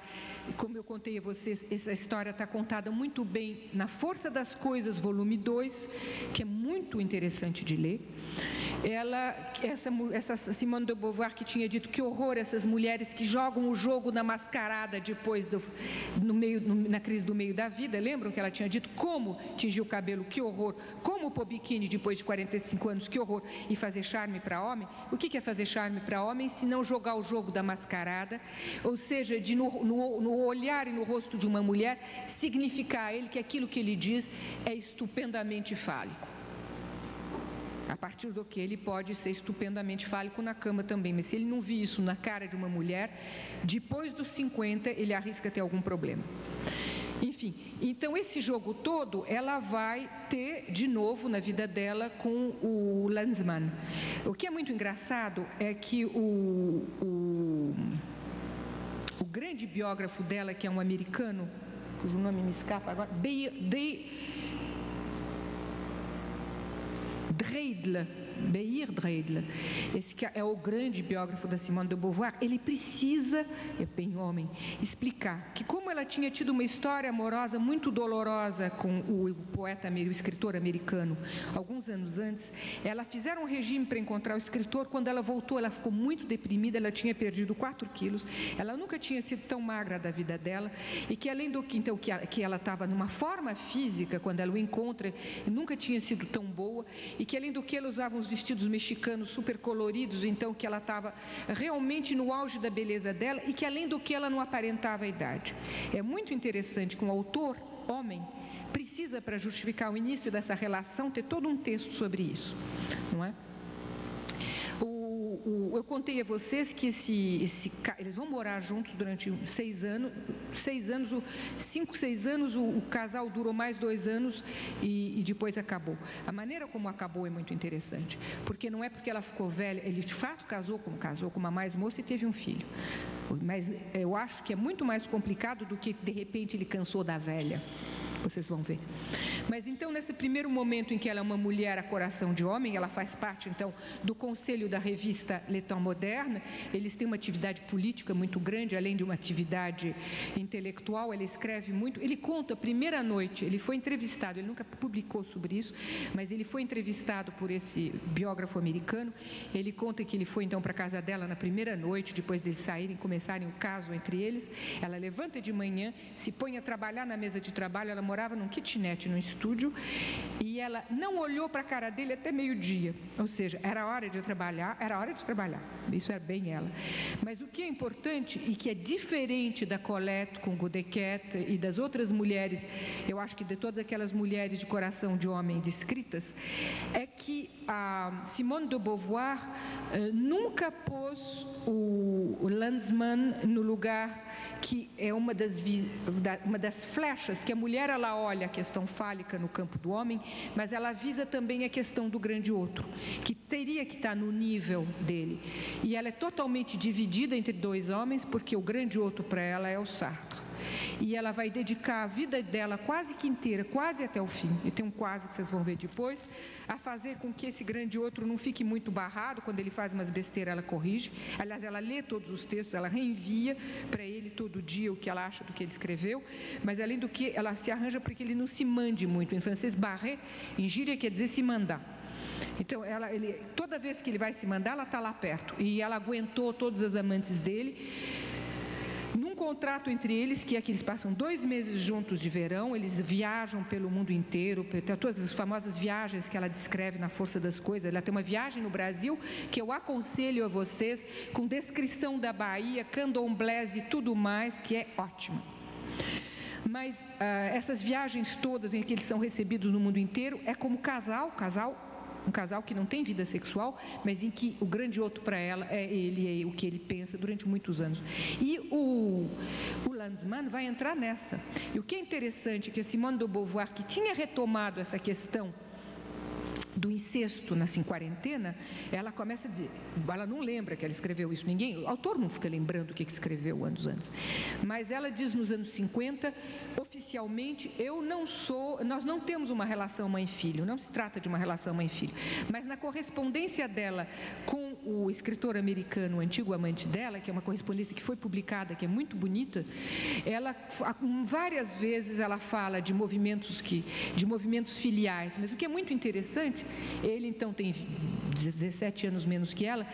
como eu contei a vocês, essa história está contada muito bem na Força das Coisas, volume 2, que é muito interessante de ler. Essa Simone de Beauvoir que tinha dito que horror essas mulheres que jogam o jogo na mascarada depois na crise do meio da vida. Lembram que ela tinha dito como tingir o cabelo, que horror, como pôr biquíni depois de 45 anos, que horror, e fazer charme para homem? O que é fazer charme para homem se não jogar o jogo da mascarada? Ou seja, de no olhar e no rosto de uma mulher significar a ele que aquilo que ele diz é estupendamente fálico. A partir do que ele pode ser estupendamente fálico na cama também, mas se ele não vir isso na cara de uma mulher, depois dos 50 ele arrisca ter algum problema. Enfim, então esse jogo todo ela vai ter de novo na vida dela com o Lanzmann. O que é muito engraçado é que o grande biógrafo dela, que é um americano, cujo nome me escapa agora, Beir Dreidler, esse que é o grande biógrafo da Simone de Beauvoir, ele precisa, é bem homem, explicar que como ela tinha tido uma história amorosa muito dolorosa com o poeta, o escritor americano, alguns anos antes, ela fizeram um regime para encontrar o escritor. Quando ela voltou, ela ficou muito deprimida, ela tinha perdido 4 quilos, ela nunca tinha sido tão magra da vida dela, e que além do que, então, que ela estava numa forma física, quando ela o encontra, nunca tinha sido tão boa, e que além do que ela usava uns vestidos mexicanos super coloridos, então que ela estava realmente no auge da beleza dela, e que além do que ela não aparentava a idade. É muito interessante que um autor, homem, precisa, para justificar o início dessa relação, ter todo um texto sobre isso, não é? Eu contei a vocês que eles vão morar juntos durante 6 anos, 5, 6 anos, o casal durou mais 2 anos e depois acabou. A maneira como acabou é muito interessante, porque não é porque ela ficou velha, ele de fato casou com uma mais moça e teve um filho, mas eu acho que é muito mais complicado do que de repente ele cansou da velha. Vocês vão ver. Mas então, nesse primeiro momento em que ela é uma mulher a coração de homem, ela faz parte então do conselho da revista Le Temps Moderne. Eles têm uma atividade política muito grande, além de uma atividade intelectual. Ele escreve muito. Ele conta a primeira noite, ele foi entrevistado, ele nunca publicou sobre isso, mas ele foi entrevistado por esse biógrafo americano. Ele conta que ele foi então para a casa dela na primeira noite, depois deles saírem, começarem o caso entre eles. Ela levanta de manhã, se põe a trabalhar na mesa de trabalho. Ela morava num kitnet, num estúdio, e ela não olhou para a cara dele até meio-dia. Ou seja, era hora de trabalhar, isso era bem ela. Mas o que é importante e que é diferente da Colette com Godeket e das outras mulheres, eu acho que de todas aquelas mulheres de coração de homem descritas, é que a Simone de Beauvoir nunca pôs o Lanzmann no lugar que é uma das flechas que a mulher ela olha a questão fálica no campo do homem, mas ela visa também a questão do grande outro, que teria que estar no nível dele. E ela é totalmente dividida entre 2 homens, porque o grande outro para ela é o Sartre. E ela vai dedicar a vida dela quase que inteira, quase até o fim, e tem um quase que vocês vão ver depois, a fazer com que esse grande outro não fique muito barrado. Quando ele faz umas besteiras, ela corrige. Aliás, ela lê todos os textos, ela reenvia para ele todo dia o que ela acha do que ele escreveu, mas além do que, ela se arranja para que ele não se mande muito. Em francês, barrer, em gíria, quer dizer se mandar. Então, toda vez que ele vai se mandar, ela está lá perto. E ela aguentou todas as amantes dele. Num contrato entre eles, que é que eles passam 2 meses juntos de verão, eles viajam pelo mundo inteiro, todas as famosas viagens que ela descreve na Força das Coisas. Ela tem uma viagem no Brasil que eu aconselho a vocês, com descrição da Bahia, candomblés e tudo mais, que é ótima. Mas essas viagens todas em que eles são recebidos no mundo inteiro, é como um casal que não tem vida sexual, mas em que o grande outro para ela é ele, é o que ele pensa durante muitos anos. E o Lanzmann vai entrar nessa. E o que é interessante é que a Simone de Beauvoir, que tinha retomado essa questão do incesto em quarentena, ela começa a dizer, ela não lembra que ela escreveu isso, o autor não fica lembrando o que escreveu anos antes, mas ela diz nos anos 50, oficialmente, nós não temos uma relação mãe-filho, não se trata de uma relação mãe-filho, mas na correspondência dela com o escritor americano, o antigo amante dela, que é uma correspondência que foi publicada, que é muito bonita, ela, várias vezes ela fala de movimentos filiais, mas o que é muito interessante, ele então tem 17 anos menos que ela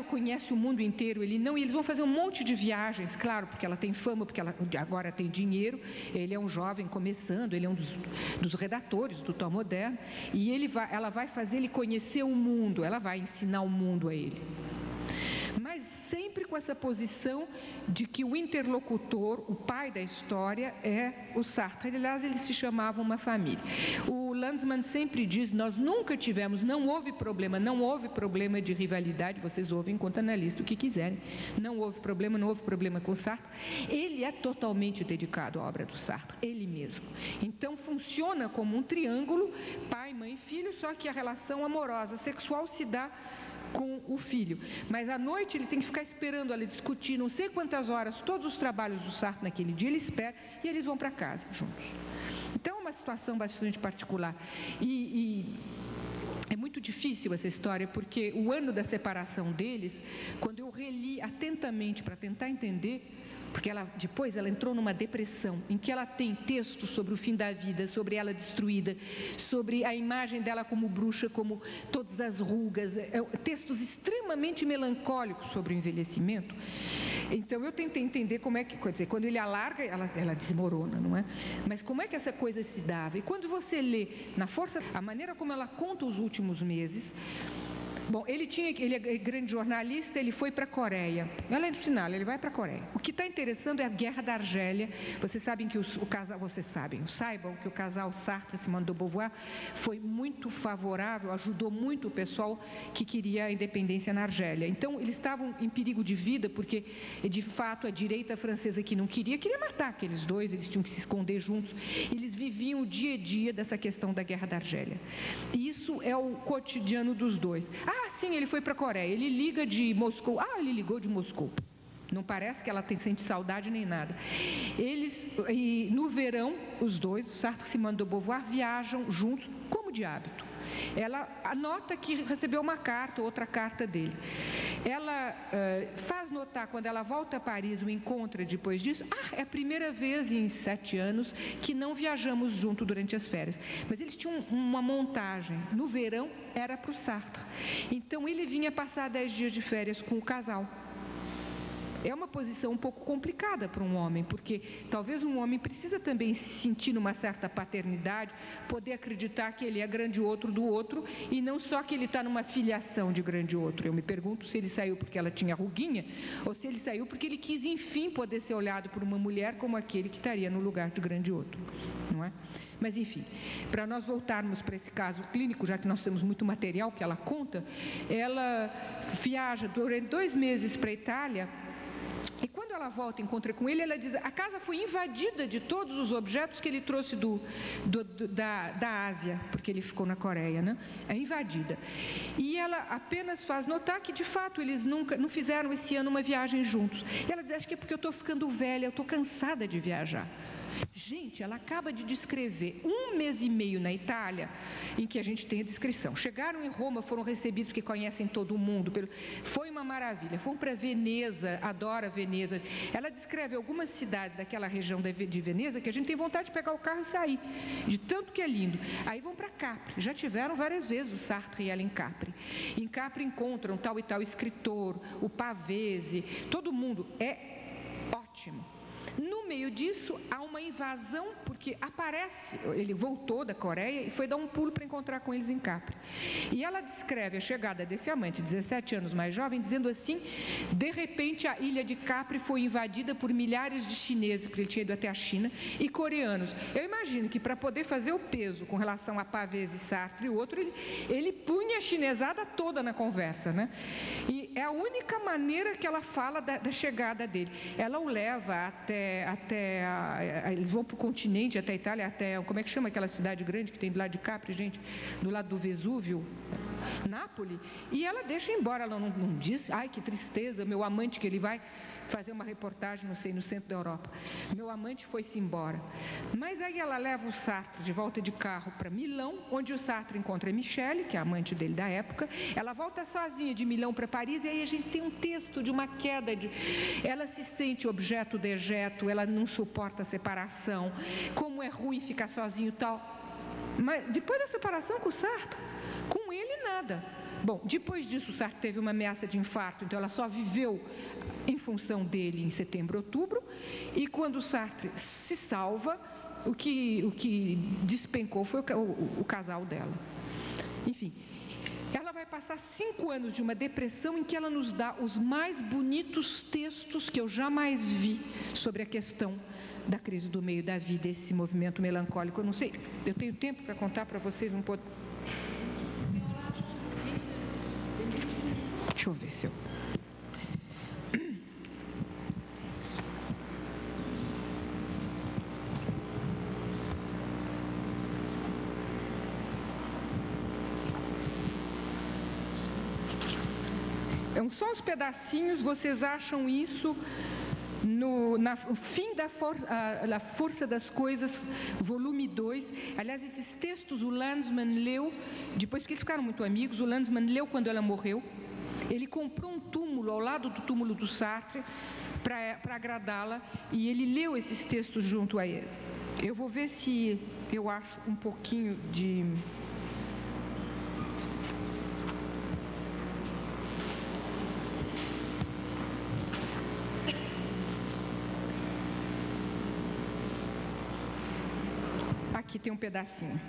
conhece o mundo inteiro, eles vão fazer um monte de viagens, claro, porque ela tem fama, porque ela agora tem dinheiro, ele é um jovem começando, ele é um dos redatores do Tom Moderno, e ela vai fazer ele conhecer o mundo, ela vai ensinar o mundo a ele. Mas sempre com essa posição de que o interlocutor, o pai da história, é o Sartre. Aliás, eles se chamavam uma família. O Lanzmann sempre diz, nós nunca tivemos, não houve problema de rivalidade, vocês ouvem enquanto analista o que quiserem, não houve problema com Sartre. Ele é totalmente dedicado à obra do Sartre, ele mesmo. Então, funciona como um triângulo, pai, mãe, filho, só que a relação amorosa, sexual se dá com o filho, mas à noite ele tem que ficar esperando ela discutir não sei quantas horas todos os trabalhos do Sartre naquele dia, ele espera e eles vão para casa juntos. Então é uma situação bastante particular e é muito difícil essa história, porque o ano da separação deles, quando eu reli atentamente para tentar entender, porque depois ela entrou numa depressão, em que ela tem textos sobre o fim da vida, sobre ela destruída, sobre a imagem dela como bruxa, como todas as rugas, textos extremamente melancólicos sobre o envelhecimento. Então eu tentei entender como é que, quer dizer, quando ele a larga, ela desmorona, não é? Mas como é que essa coisa se dava? E quando você lê na força, a maneira como ela conta os últimos meses. Bom, ele é grande jornalista, ele foi para a Coreia. Ela ensinou, ele vai para a Coreia. O que está interessando é a Guerra da Argélia. Vocês sabem que saibam que o casal Sartre e Simone de Beauvoir foi muito favorável, ajudou muito o pessoal que queria a independência na Argélia. Então, eles estavam em perigo de vida, porque, de fato, a direita francesa que não queria matar aqueles dois, eles tinham que se esconder juntos. Eles viviam o dia a dia dessa questão da Guerra da Argélia. E isso é o cotidiano dos dois. Sim, ele foi para a Coreia, ele liga de Moscou. Ele ligou de Moscou. Não parece que ela sente saudade nem nada. E no verão, os dois, Sartre e Simone de Beauvoir, viajam juntos, como de hábito. Ela anota que recebeu uma carta, outra carta dele. Ela faz notar, quando ela volta a Paris, o encontra depois disso, é a primeira vez em 7 anos que não viajamos junto durante as férias. Mas eles tinham uma montagem. No verão, era para o Sartre. Então, ele vinha passar 10 dias de férias com o casal. É uma posição um pouco complicada para um homem, porque talvez um homem precisa também se sentir numa certa paternidade, poder acreditar que ele é grande outro do outro, e não só que ele está numa filiação de grande outro. Eu me pergunto se ele saiu porque ela tinha ruguinha, ou se ele saiu porque ele quis, enfim, poder ser olhado por uma mulher como aquele que estaria no lugar de grande outro, não é? Mas, enfim, para nós voltarmos para esse caso clínico, já que nós temos muito material que ela conta, ela viaja durante 2 meses para a Itália. E quando ela volta e encontra com ele, ela diz, a casa foi invadida de todos os objetos que ele trouxe da Ásia, porque ele ficou na Coreia, né? É invadida. E ela apenas faz notar que, de fato, eles não fizeram esse ano uma viagem juntos. E ela diz, acho que é porque eu estou ficando velha, eu estou cansada de viajar. Gente, ela acaba de descrever 1 mês e meio na Itália, em que a gente tem a descrição. Chegaram em Roma, foram recebidos porque conhecem todo mundo. Foi uma maravilha. Foram para Veneza, adora Veneza. Ela descreve algumas cidades daquela região de Veneza que a gente tem vontade de pegar o carro e sair, de tanto que é lindo. Aí vão para Capri. Já tiveram várias vezes o Sartre e ela em Capri. Em Capri encontram tal e tal escritor, o Pavese, todo mundo. É ótimo. No meio disso, há uma invasão, porque ele voltou da Coreia e foi dar um pulo para encontrar com eles em Capri. E ela descreve a chegada desse amante, 17 anos mais jovem, dizendo assim, de repente a ilha de Capri foi invadida por milhares de chineses, porque ele tinha ido até a China, e coreanos. Eu imagino que para poder fazer o peso com relação a Pavese, Sartre e outro, ele punha a chinesada toda na conversa, né? E é a única maneira que ela fala da chegada dele. Ela o leva até eles vão para o continente, até a Itália, até, como é que chama aquela cidade grande que tem do lado de Capri, gente? Do lado do Vesúvio, Nápoles, e ela deixa embora, ela não diz, ai que tristeza, meu amante, que ele vai fazer uma reportagem, não sei, no centro da Europa, meu amante foi-se embora. Mas aí ela leva o Sartre de volta de carro para Milão, onde o Sartre encontra a Michele, que é a amante dele da época. Ela volta sozinha de Milão para Paris, e aí a gente tem um texto de uma queda, ela se sente objeto dejeto, ela não suporta a separação, como é ruim ficar sozinho e tal. Mas depois da separação com o Sartre, com ele nada. Bom, depois disso o Sartre teve uma ameaça de infarto, então ela só viveu em função dele em setembro, outubro, e quando o Sartre se salva, o que despencou foi o casal dela. Enfim, ela vai passar 5 anos de uma depressão em que ela nos dá os mais bonitos textos que eu jamais vi sobre a questão da crise do meio da vida, esse movimento melancólico. Eu não sei, eu tenho tempo para contar para vocês um pouco. Deixa eu ver se eu... Só os pedacinhos, vocês acham isso no fim da Força das Coisas, volume 2. Aliás, esses textos o Lanzmann leu, depois porque eles ficaram muito amigos, o Lanzmann leu quando ela morreu. Ele comprou um túmulo ao lado do túmulo do Sartre para agradá-la, e ele leu esses textos junto a ele. Eu vou ver se eu acho um pouquinho de... Aqui tem um pedacinho.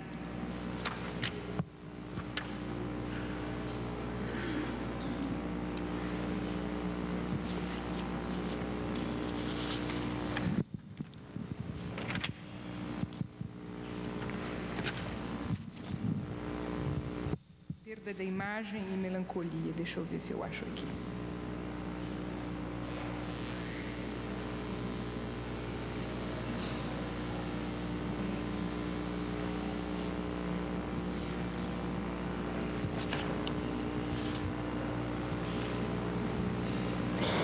Perda da imagem e melancolia. Deixa eu ver se eu acho aqui.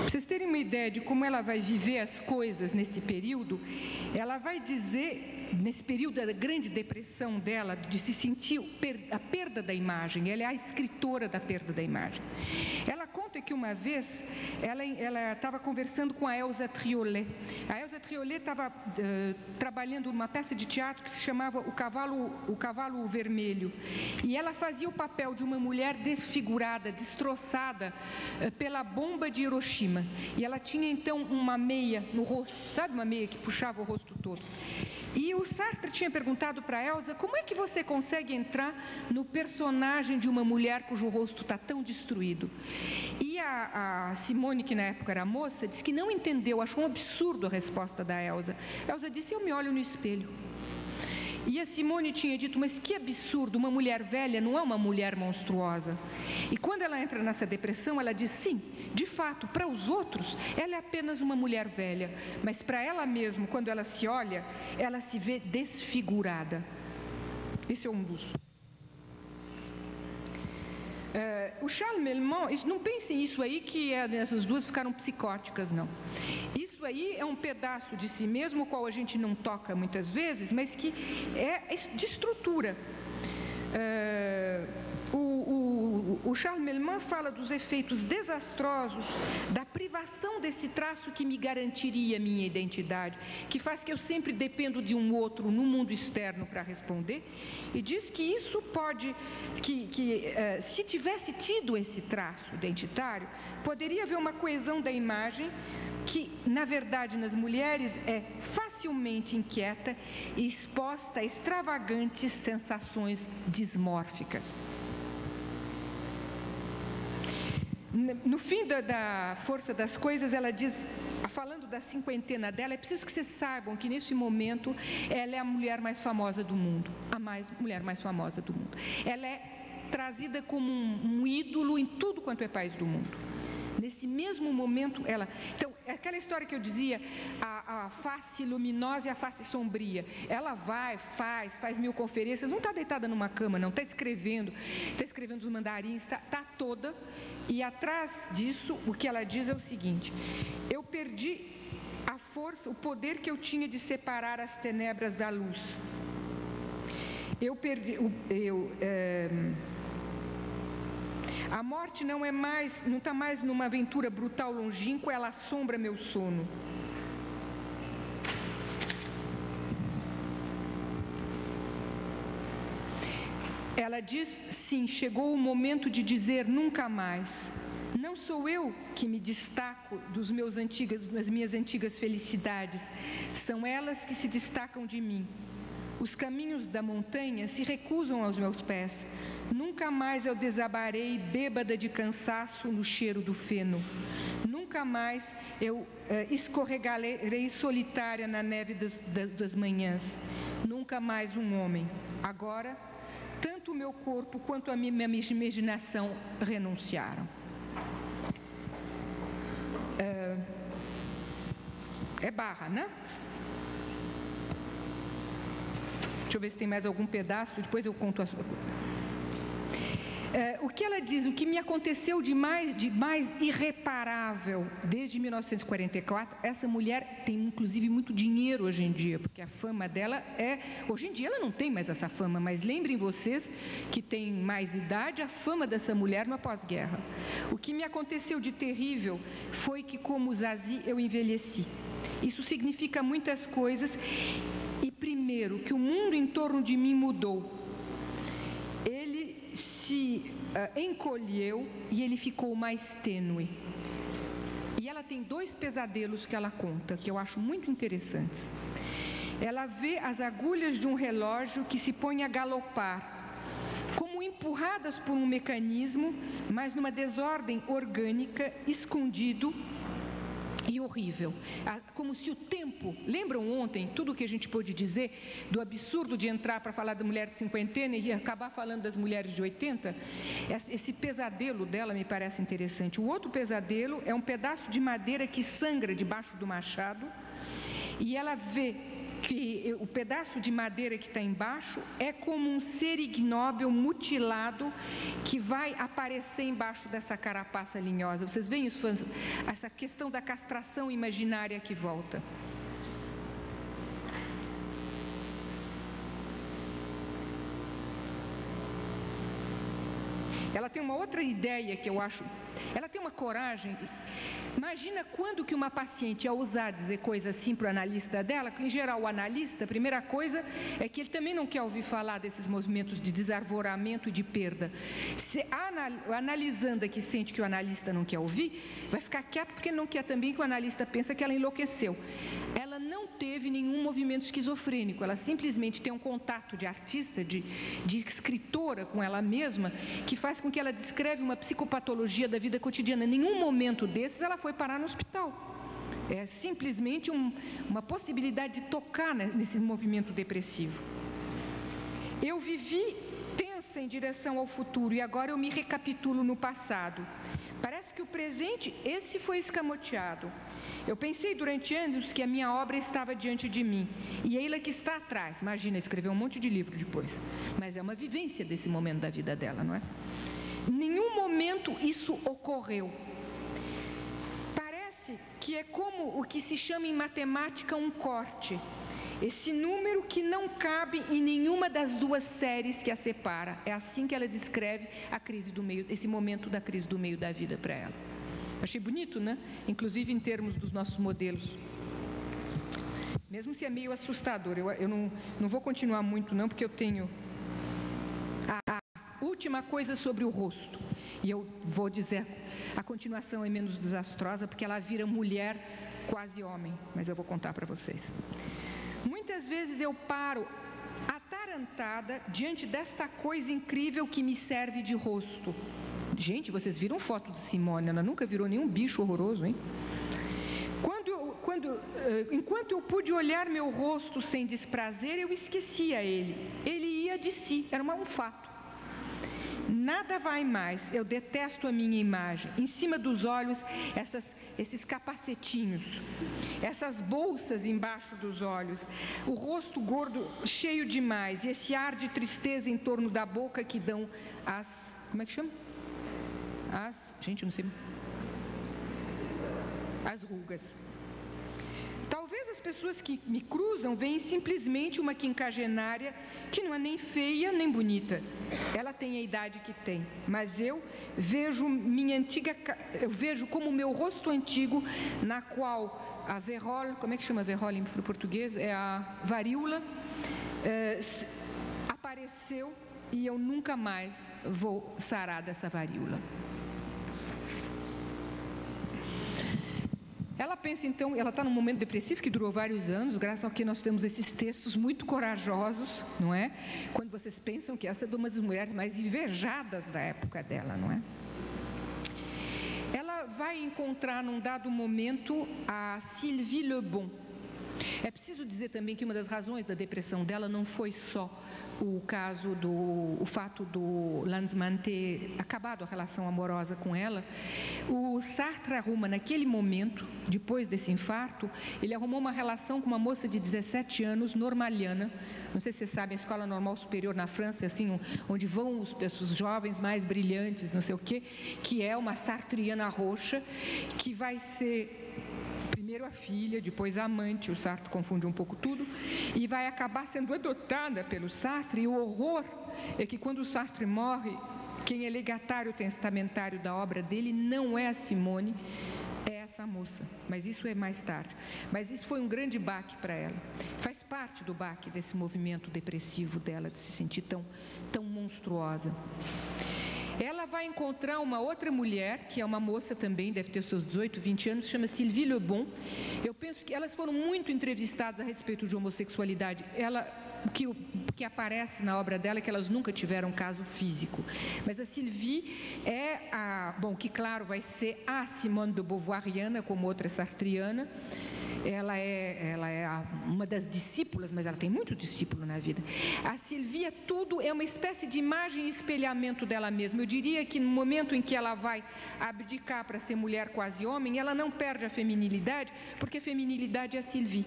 Vocês terem uma ideia de como ela vai viver as coisas nesse período, ela vai dizer, nesse período da grande depressão dela, de se sentir a perda da imagem, ela é a escritora da perda da imagem. Ela conta que uma vez ela estava conversando com a Elsa Triolet. A Elsa Triolet estava trabalhando numa peça de teatro que se chamava O Cavalo Vermelho, e ela fazia o papel de uma mulher desfigurada, destroçada pela bomba de Hiroshima, e ela tinha então uma meia no rosto, sabe, uma meia que puxava o rosto todo. E o Sartre tinha perguntado para a Elsa, como é que você consegue entrar no personagem de uma mulher cujo rosto está tão destruído? E a Simone, que na época era moça, disse que não entendeu, achou um absurdo a resposta da Elsa. A Elsa disse, eu me olho no espelho. E a Simone tinha dito, mas que absurdo, uma mulher velha não é uma mulher monstruosa. E quando ela entra nessa depressão, ela diz, sim, de fato, para os outros, ela é apenas uma mulher velha, mas para ela mesma, quando ela se olha, ela se vê desfigurada. Esse é um dos... o Charles Melman, não pensem isso aí que essas duas ficaram psicóticas, não. Isso aí é um pedaço de si mesmo, o qual a gente não toca muitas vezes, mas que é de estrutura. O Charles Melman fala dos efeitos desastrosos da privação desse traço que me garantiria minha identidade, que faz que eu sempre dependo de um outro no mundo externo para responder, e diz que isso pode, se tivesse tido esse traço identitário, poderia haver uma coesão da imagem que, na verdade, nas mulheres é facilmente inquieta e exposta a extravagantes sensações dismórficas. No fim da Força das Coisas, ela diz, falando da cinquentena dela, é preciso que vocês saibam que nesse momento ela é a mulher mais famosa do mundo, mulher mais famosa do mundo. Ela é trazida como um ídolo em tudo quanto é país do mundo. Nesse mesmo momento, ela aquela história que eu dizia, a face luminosa e a face sombria. Ela vai, faz 1000 conferências, não está deitada numa cama, não, está escrevendo os mandarins, está toda. E atrás disso, o que ela diz é o seguinte: eu perdi a força, o poder que eu tinha de separar as tenebras da luz. A morte não está mais numa aventura brutal longínqua, ela assombra meu sono. Ela diz, sim, chegou o momento de dizer nunca mais. Não sou eu que me destaco das minhas antigas felicidades, são elas que se destacam de mim. Os caminhos da montanha se recusam aos meus pés. Nunca mais eu desabarei bêbada de cansaço no cheiro do feno. Nunca mais eu escorregarei solitária na neve das manhãs. Nunca mais um homem. Agora, tanto o meu corpo quanto a minha imaginação renunciaram. É barra, né? Deixa eu ver se tem mais algum pedaço, depois eu conto a sua. O que ela diz, o que me aconteceu de mais irreparável desde 1944, essa mulher tem inclusive muito dinheiro hoje em dia, porque a fama dela hoje em dia ela não tem mais essa fama, mas lembrem vocês que têm mais idade, a fama dessa mulher no pós-guerra. O que me aconteceu de terrível foi que, como Zazie, eu envelheci. Isso significa muitas coisas. E primeiro, que o mundo em torno de mim mudou. Ele se encolheu e ele ficou mais tênue. E ela tem 2 pesadelos que ela conta, que eu acho muito interessantes. Ela vê as agulhas de um relógio que se põe a galopar, como empurradas por um mecanismo, mas numa desordem orgânica, escondido e horrível, como se o tempo, lembram ontem tudo o que a gente pôde dizer do absurdo de entrar para falar da mulher de 50 e acabar falando das mulheres de 80? Esse pesadelo dela me parece interessante. O outro pesadelo é um pedaço de madeira que sangra debaixo do machado, e ela vê que o pedaço de madeira que está embaixo é como um ser ignóbil, mutilado, que vai aparecer embaixo dessa carapaça linhosa. Vocês veem isso, essa questão da castração imaginária que volta. Ela tem uma outra ideia que eu acho, ela tem uma coragem. Imagina quando que uma paciente ia ousar dizer coisa assim para o analista dela, que em geral o analista, a primeira coisa é que ele também não quer ouvir falar desses movimentos de desarvoramento e de perda. Se a analisanda que sente que o analista não quer ouvir, vai ficar quieto porque não quer também que o analista pense que ela enlouqueceu. Ela não teve nenhum movimento esquizofrênico, ela simplesmente tem um contato de artista, de escritora com ela mesma, que faz com que ela descreve uma psicopatologia da vida cotidiana. Em nenhum momento desses ela foi parar no hospital. É simplesmente uma possibilidade de tocar nesse movimento depressivo. Eu vivi tensa em direção ao futuro e agora eu me recapitulo no passado. Parece que o presente, esse foi escamoteado. Eu pensei durante anos que a minha obra estava diante de mim, e ela que está atrás. Imagina, escrever um monte de livro depois. Mas é uma vivência desse momento da vida dela, não é? Em nenhum momento isso ocorreu. Parece que é como o que se chama em matemática um corte. Esse número que não cabe em nenhuma das 2 séries que a separa. É assim que ela descreve a crise do meio, esse momento da crise do meio da vida para ela. Achei bonito, né? Inclusive em termos dos nossos modelos. Mesmo se é meio assustador, eu não vou continuar muito não, porque eu tenho a última coisa sobre o rosto. E eu vou dizer, a continuação é menos desastrosa, porque ela vira mulher quase homem, mas eu vou contar para vocês. Muitas vezes eu paro atarantada diante desta coisa incrível que me serve de rosto. Gente, vocês viram foto de Simone, ela nunca virou nenhum bicho horroroso, hein? Enquanto eu pude olhar meu rosto sem desprazer, eu esquecia ele. Ele ia de si, era um fato. Nada vai mais, eu detesto a minha imagem. Em cima dos olhos, esses capacetinhos, essas bolsas embaixo dos olhos, o rosto gordo cheio demais e esse ar de tristeza em torno da boca que dão as... Como é que chama? Gente, não sei... As rugas. Talvez as pessoas que me cruzam veem simplesmente uma quinquagenária que não é nem feia nem bonita. Ela tem a idade que tem, mas eu vejo eu vejo como meu rosto antigo, na qual a verrola, como é que chama verrola em português? É a varíola, apareceu e eu nunca mais vou sarar dessa varíola. Ela pensa, então, ela está num momento depressivo que durou vários anos, graças ao que nós temos esses textos muito corajosos, não é? Quando vocês pensam que essa é uma das mulheres mais invejadas da época dela, não é? Ela vai encontrar, num dado momento, a Sylvie Le Bon. É preciso dizer também que uma das razões da depressão dela não foi só o fato do Lanzmann ter acabado a relação amorosa com ela. O Sartre arruma, naquele momento, depois desse infarto, ele arrumou uma relação com uma moça de 17 anos, normaliana. Não sei se vocês sabem, a Escola Normal Superior na França, assim, onde vão os jovens mais brilhantes, não sei o quê, que é uma sartriana roxa, que vai ser primeiro a filha, depois a amante, o Sartre confunde um pouco tudo, e vai acabar sendo adotada pelo Sartre. E o horror é que quando o Sartre morre, quem é legatário testamentário da obra dele não é a Simone, é essa moça, mas isso é mais tarde. Mas isso foi um grande baque para ela, faz parte do baque desse movimento depressivo dela, de se sentir tão monstruosa. Ela vai encontrar uma outra mulher, que é uma moça também, deve ter seus 18, 20 anos, chama Sylvie Le Bon. Eu penso que elas foram muito entrevistadas a respeito de homossexualidade. O que aparece na obra dela é que elas nunca tiveram caso físico. Mas a Sylvie que claro vai ser a Simone de Beauvoiriana, como outra sartriana. Ela é uma das discípulas, mas ela tem muito discípulo na vida. A Sylvie é uma espécie de imagem e espelhamento dela mesma. Eu diria que no momento em que ela vai abdicar para ser mulher quase homem, ela não perde a feminilidade, porque a feminilidade é a Sylvie,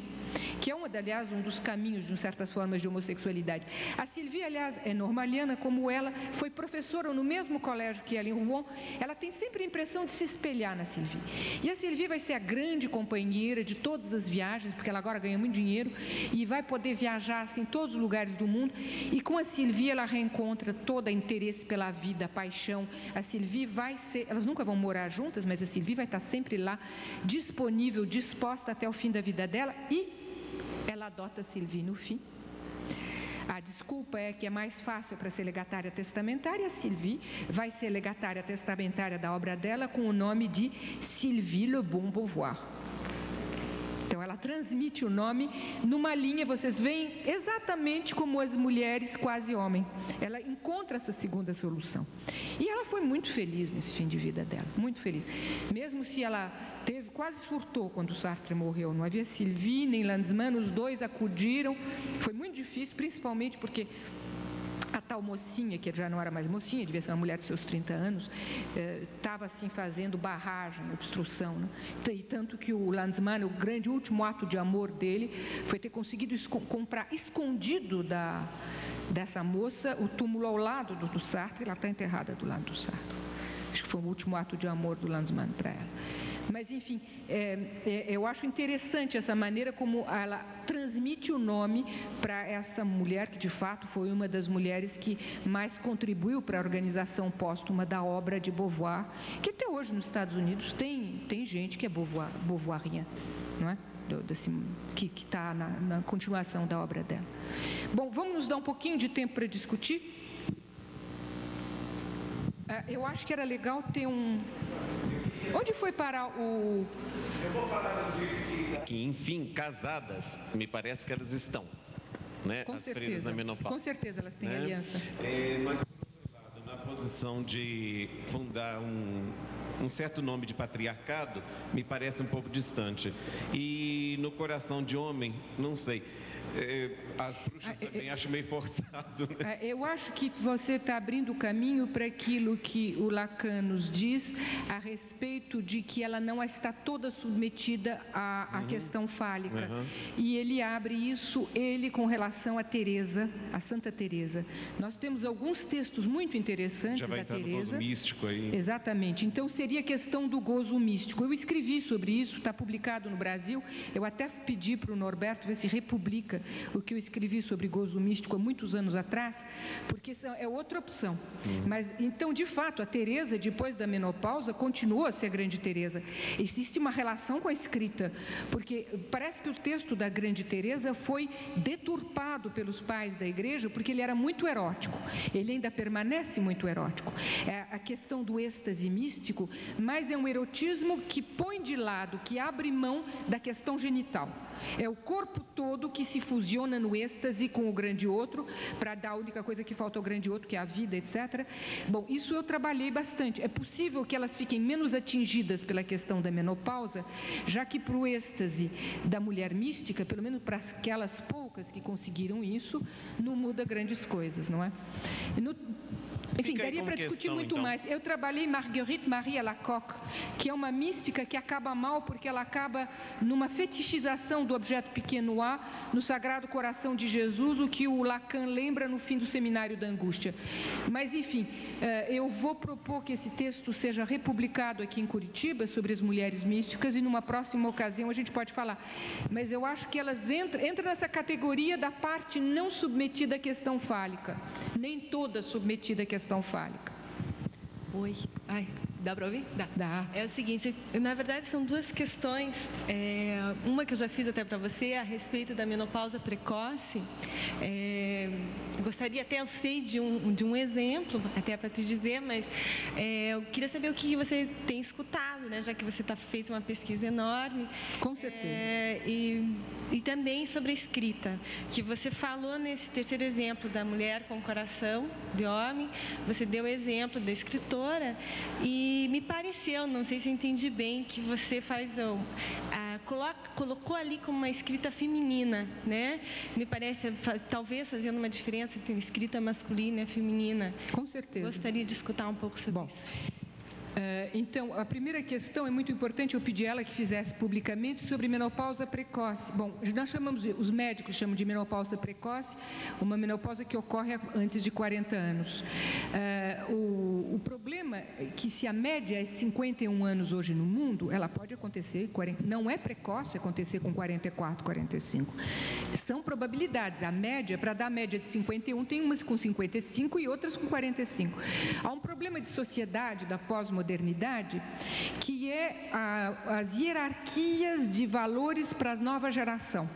que é aliás, um dos caminhos de certas formas de homossexualidade. A Sylvie, aliás, é normaliana, como ela foi professora no mesmo colégio que ela em Rouen. Ela tem sempre a impressão de se espelhar na Sylvie. E a Sylvie vai ser a grande companheira de todas as viagens, porque ela agora ganha muito dinheiro e vai poder viajar assim, em todos os lugares do mundo. E com a Sylvie ela reencontra todo o interesse pela vida, a paixão. A Sylvie elas nunca vão morar juntas, mas a Sylvie vai estar sempre lá, disponível, disposta até o fim da vida dela, e ela adota a Sylvie no fim. A desculpa é que é mais fácil para ser legatária testamentária. A Sylvie vai ser legatária testamentária da obra dela com o nome de Sylvie Le Bon Beauvoir. Então, ela transmite o nome numa linha, vocês veem, exatamente como as mulheres quase homem. Ela encontra essa segunda solução. E ela foi muito feliz nesse fim de vida dela, muito feliz. Mesmo se ela quase surtou quando o Sartre morreu. Não havia Sylvie nem Lanzmann, os dois acudiram. Foi muito difícil, principalmente porque a tal mocinha, que já não era mais mocinha, devia ser uma mulher de seus 30 anos, estava assim fazendo barragem, obstrução, né? E tanto que o Lanzmann, o grande último ato de amor dele, foi ter conseguido comprar escondido dessa moça o túmulo ao lado do Sartre. Ela está enterrada do lado do Sartre. Acho que foi o último ato de amor do Lanzmann para ela. Mas, enfim, eu acho interessante essa maneira como ela transmite o nome para essa mulher, que de fato foi uma das mulheres que mais contribuiu para a organização póstuma da obra de Beauvoir, que até hoje nos Estados Unidos tem gente que é beauvoiriana, não é? Que está na continuação da obra dela. Bom, vamos nos dar um pouquinho de tempo para discutir. Eu acho que era legal ter Onde foi parar o... Eu vou falar que, enfim, casadas, me parece que elas estão, né? Com as certeza, freiras na menopausa. com certeza elas têm né? aliança. Mas, por outro lado, na posição de fundar um certo nome de patriarcado, me parece um pouco distante. E no coração de homem, não sei. as bruxas também acham meio forçado, né? Eu acho que você está abrindo o caminho para aquilo que o Lacan nos diz a respeito de que ela não está toda submetida à questão fálica. E ele abre isso, com relação a Teresa, a Santa Teresa. Nós temos alguns textos muito interessantes Já vai da entrar no Teresa. gozo místico aí. Exatamente. Então, seria a questão do gozo místico. Eu escrevi sobre isso, está publicado no Brasil. Eu até pedi para o Norberto ver se republica o que eu escrevi sobre gozo místico há muitos anos atrás, porque é outra opção. Mas, então, de fato, a Teresa, depois da menopausa, continua a ser a grande Teresa. Existe uma relação com a escrita, porque parece que o texto da grande Teresa foi deturpado pelos pais da igreja, porque ele era muito erótico. Ele ainda permanece muito erótico. É a questão do êxtase místico, mas é um erotismo que põe de lado, que abre mão da questão genital. É o corpo todo que se fusiona no êxtase com o grande outro, para dar a única coisa que falta ao grande outro, que é a vida, etc. Bom, isso eu trabalhei bastante. É possível que elas fiquem menos atingidas pela questão da menopausa, já que para o êxtase da mulher mística, pelo menos para aquelas poucas que conseguiram isso, não muda grandes coisas, não é? Enfim, daria para discutir muito mais. Eu trabalhei Marguerite Marie Alacoque, que é uma mística que acaba mal porque ela acaba numa fetichização do objeto pequeno A no Sagrado Coração de Jesus, o que o Lacan lembra no fim do Seminário da Angústia. Mas, enfim, eu vou propor que esse texto seja republicado aqui em Curitiba, sobre as mulheres místicas, e numa próxima ocasião a gente pode falar. Mas eu acho que elas entram nessa categoria da parte não submetida à questão fálica, nem toda submetida à questão fálica. Oi. Ai, dá para ouvir? Dá. É o seguinte, na verdade são duas questões. Uma que eu já fiz até para você, a respeito da menopausa precoce. Gostaria até, eu sei de um exemplo, até para te dizer, mas eu queria saber o que você tem escutado, né? Já que você fez uma pesquisa enorme. Com certeza. E também sobre a escrita, que você falou nesse terceiro exemplo da mulher com coração de homem, você deu o exemplo da escritora, e me pareceu, não sei se eu entendi bem, que você colocou ali como uma escrita feminina, né? Me parece, talvez fazendo uma diferença entre escrita masculina e feminina. Com certeza. Gostaria de escutar um pouco sobre isso. Então, a primeira questão é muito importante, eu pedi a ela que fizesse publicamente sobre menopausa precoce. Bom, nós os médicos chamam de menopausa precoce, uma menopausa que ocorre antes de 40 anos. O problema é que se a média é 51 anos hoje no mundo, ela pode acontecer, não é precoce acontecer com 44, 45. São probabilidades. A média, para dar a média de 51, tem umas com 55 e outras com 45. Há um problema de sociedade da pós-modernidade, que é as hierarquias de valores para a nova geração.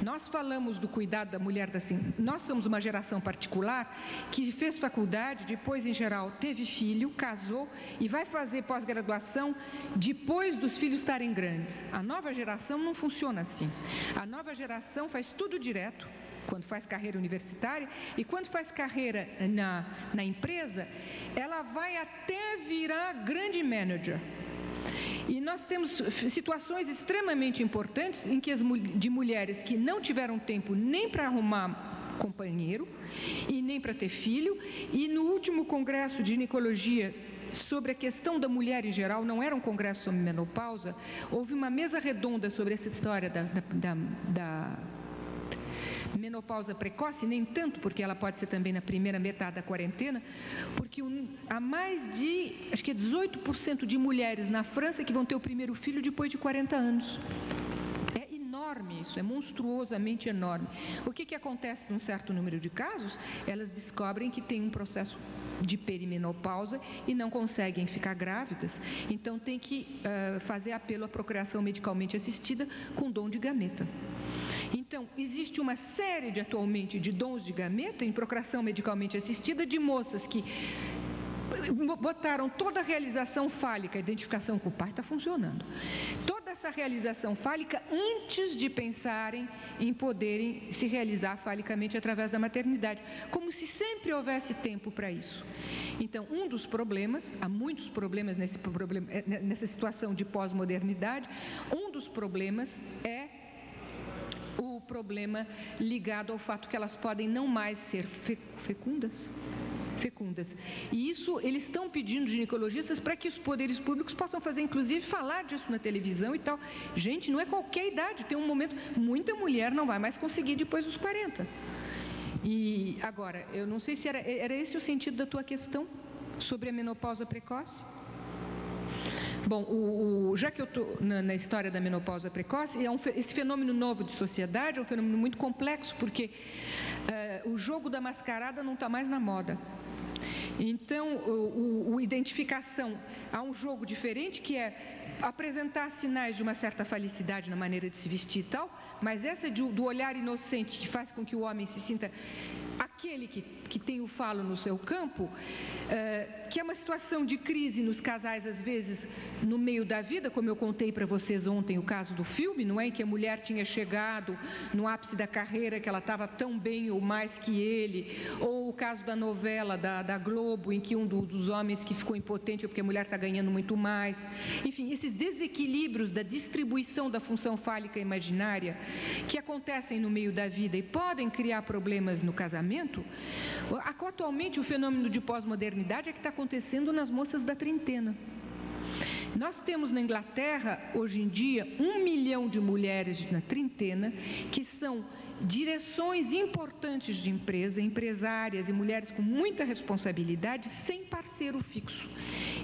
Nós falamos do cuidado da mulher, nós somos uma geração particular que fez faculdade, depois em geral teve filho, casou e vai fazer pós-graduação depois dos filhos estarem grandes. A nova geração não funciona assim. A nova geração faz tudo direto, quando faz carreira universitária, e quando faz carreira na empresa, ela vai até virar grande manager. E nós temos situações extremamente importantes em que de mulheres que não tiveram tempo nem para arrumar companheiro e nem para ter filho, e no último congresso de ginecologia sobre a questão da mulher em geral, não era um congresso sobre menopausa, houve uma mesa redonda sobre essa história da menopausa precoce, nem tanto, porque ela pode ser também na primeira metade da quarentena, porque há mais de, acho que é 18% de mulheres na França que vão ter o primeiro filho depois de 40 anos. É enorme isso, é monstruosamente enorme. O que acontece num certo número de casos? Elas descobrem que tem um processo de perimenopausa e não conseguem ficar grávidas, então tem que fazer apelo à procriação medicalmente assistida com dom de gameta. Então, existe uma série atualmente de dons de gameta em procriação medicalmente assistida de moças que botaram toda a realização fálica, a identificação com o pai está funcionando. Toda essa realização fálica antes de pensarem em poderem se realizar falicamente através da maternidade, como se sempre houvesse tempo para isso. Então, um dos problemas, há muitos problemas nessa situação de pós-modernidade, um dos problemas é o problema ligado ao fato que elas podem não mais ser fecundas. E isso eles estão pedindo ginecologistas para que os poderes públicos possam fazer, inclusive falar disso na televisão e tal. Gente, não é qualquer idade, tem um momento, muita mulher não vai mais conseguir depois dos 40. E agora, eu não sei se era esse o sentido da tua questão sobre a menopausa precoce? Bom, já que eu estou na história da menopausa precoce, esse fenômeno novo de sociedade é um fenômeno muito complexo, porque o jogo da mascarada não está mais na moda. Então, identificação, há um jogo diferente que é apresentar sinais de uma certa falicidade na maneira de se vestir e tal, mas essa do olhar inocente que faz com que o homem se sinta aquele que tem o falo no seu campo, que é uma situação de crise nos casais, às vezes, no meio da vida, como eu contei para vocês ontem o caso do filme, não é? Em que a mulher tinha chegado no ápice da carreira, que ela estava tão bem ou mais que ele, ou o caso da novela da Globo, em que um dos homens que ficou impotente porque a mulher está ganhando muito mais. Enfim, esses desequilíbrios da distribuição da função fálica imaginária que acontecem no meio da vida e podem criar problemas no casamento. Atualmente, o fenômeno de pós-modernidade é que está acontecendo nas moças da trintena. Nós temos na Inglaterra, hoje em dia, 1 milhão de mulheres na trintena que são direções importantes de empresa, empresárias e mulheres com muita responsabilidade, sem parceiro fixo.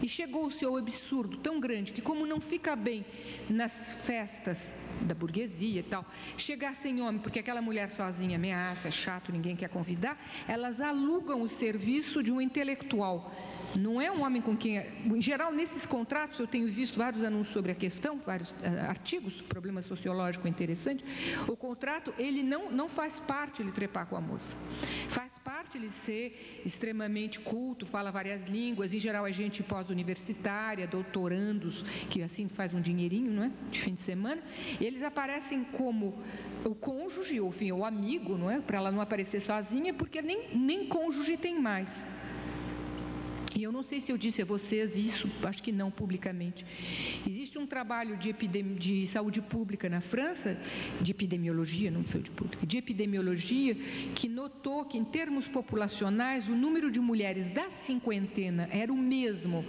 E chegou-se ao absurdo tão grande que, como não fica bem nas festas da burguesia e tal, chegar sem homem, porque aquela mulher sozinha ameaça, é chato, ninguém quer convidar, elas alugam o serviço de um intelectual. Não é um homem com quem... Em geral, nesses contratos, eu tenho visto vários anúncios sobre a questão, vários artigos, problema sociológico interessante. O contrato, ele não faz parte ele trepar com a moça. Faz parte ele ser extremamente culto, fala várias línguas, em geral é gente pós-universitária, doutorandos, que assim faz um dinheirinho, não é? De fim de semana. E eles aparecem como o cônjuge, ou enfim, o amigo, não é? Para ela não aparecer sozinha, porque nem cônjuge tem mais. E eu não sei se eu disse a vocês isso, acho que não publicamente. Existe um trabalho de saúde pública na França, de epidemiologia, não de saúde pública, de epidemiologia, que notou que, em termos populacionais, o número de mulheres da cinquentena era o mesmo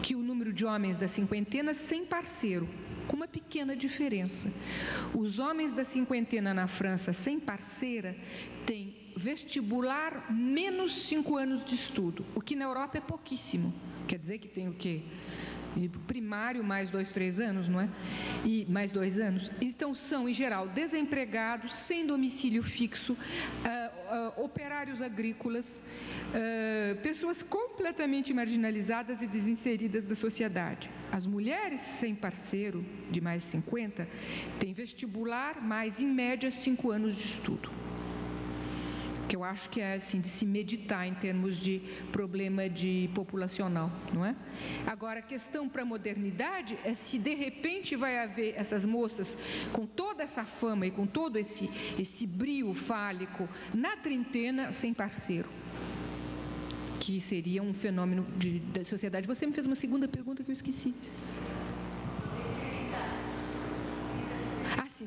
que o número de homens da cinquentena sem parceiro, com uma pequena diferença. Os homens da cinquentena na França sem parceira têm vestibular menos 5 anos de estudo, o que na Europa é pouquíssimo. Quer dizer que tem o quê? Primário mais 2, 3 anos, não é? E mais 2 anos. Então são, em geral, desempregados, sem domicílio fixo, operários agrícolas, pessoas completamente marginalizadas e desinseridas da sociedade. As mulheres sem parceiro, de mais 50, têm vestibular mais, em média, 5 anos de estudo. Que eu acho que é assim, de se meditar em termos de problema populacional, não é? Agora, a questão para a modernidade é se de repente vai haver essas moças com toda essa fama e com todo esse brio fálico na trintena sem parceiro, que seria um fenômeno da sociedade. Você me fez uma segunda pergunta que eu esqueci.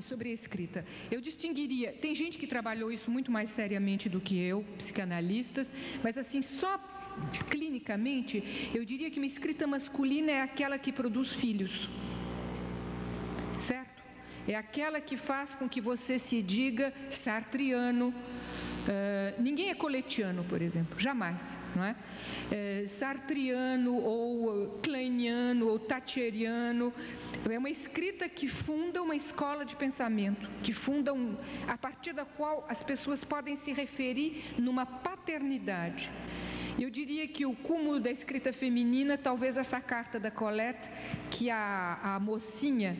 Sobre a escrita. Eu distinguiria, tem gente que trabalhou isso muito mais seriamente do que eu, psicanalistas, mas assim, só clinicamente, eu diria que uma escrita masculina é aquela que produz filhos, certo? É aquela que faz com que você se diga sartriano, ninguém é coletiano, por exemplo, jamais, não é? Sartriano ou kleiniano ou thatcheriano. É uma escrita que funda uma escola de pensamento, que funda a partir da qual as pessoas podem se referir numa paternidade. Eu diria que o cúmulo da escrita feminina, talvez essa carta da Colette, que a mocinha,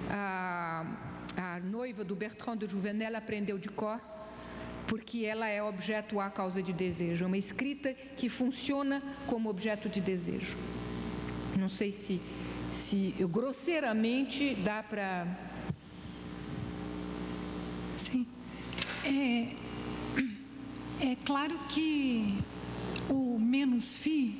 a noiva do Bertrand de Jouvenel, aprendeu de cor, porque ela é objeto à causa de desejo. É uma escrita que funciona como objeto de desejo. Não sei se grosseiramente dá para... Sim. É claro que o menos fi,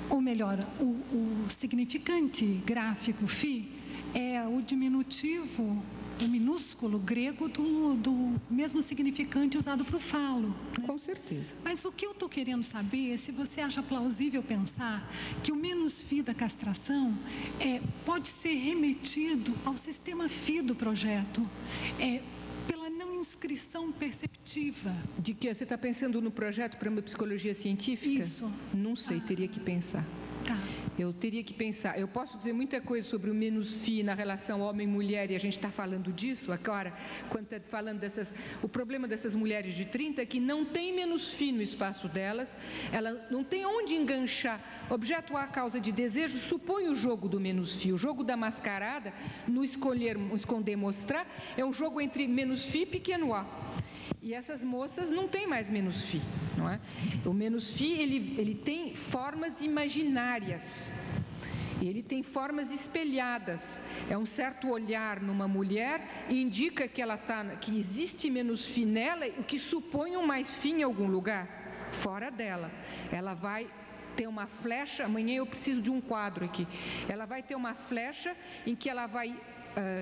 ou melhor, o significante gráfico fi, é o diminutivo, o minúsculo grego do mesmo significante usado para o falo. Né? Com certeza. Mas o que eu estou querendo saber é se você acha plausível pensar que o menos FI da castração pode ser remetido ao sistema FI do projeto, pela não inscrição perceptiva. De que você está pensando no projeto para uma psicologia científica? Isso. Não sei, teria que pensar. Tá. Eu teria que pensar. Eu posso dizer muita coisa sobre o menos FI na relação homem-mulher, e a gente está falando disso agora, quando está falando o problema dessas mulheres de 30 é que não tem menos FI no espaço delas, ela não tem onde enganchar. Objeto A, causa de desejo, supõe o jogo do menos FI. O jogo da mascarada, no esconder, mostrar, é um jogo entre menos FI e pequeno A. E essas moças não têm mais menos FI, não é? O menos FI, ele tem formas imaginárias, ele tem formas espelhadas. É um certo olhar numa mulher e indica que existe menos FI nela, o que supõe um mais FI em algum lugar, fora dela. Ela vai ter uma flecha, amanhã eu preciso de um quadro aqui, ela vai ter uma flecha em que ela vai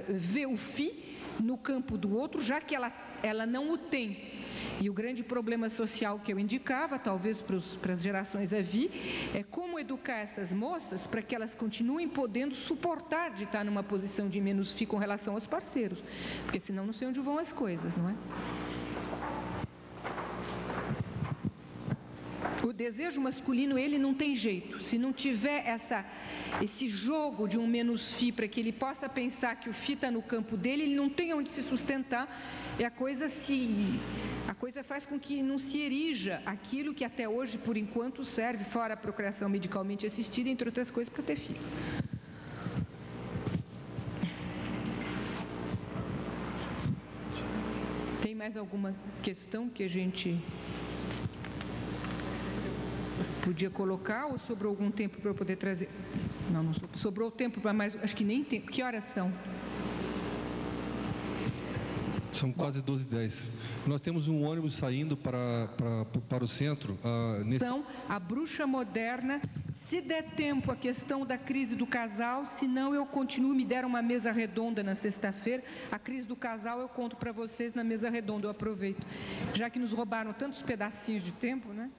ver o FI no campo do outro, já que ela não o tem. E o grande problema social que eu indicava, talvez para as gerações a vir, é como educar essas moças para que elas continuem podendo suportar de estar numa posição de menos FI com relação aos parceiros, porque senão não sei onde vão as coisas, não é? O desejo masculino, ele não tem jeito. Se não tiver esse jogo de um menos FI para que ele possa pensar que o FI está no campo dele, ele não tem onde se sustentar e a coisa faz com que não se erija aquilo que até hoje, por enquanto, serve, fora a procriação medicalmente assistida, entre outras coisas, para ter filho. Tem mais alguma questão que a gente podia colocar, ou sobrou algum tempo para eu poder trazer? Não sobrou tempo para mais, acho que nem tem. Que horas são? São quase 12h10. Nós temos um ônibus saindo para o centro. Então, a bruxa moderna, se der tempo a questão da crise do casal, se não eu continuo, me deram uma mesa redonda na sexta-feira, a crise do casal eu conto para vocês na mesa redonda, eu aproveito. Já que nos roubaram tantos pedacinhos de tempo, né?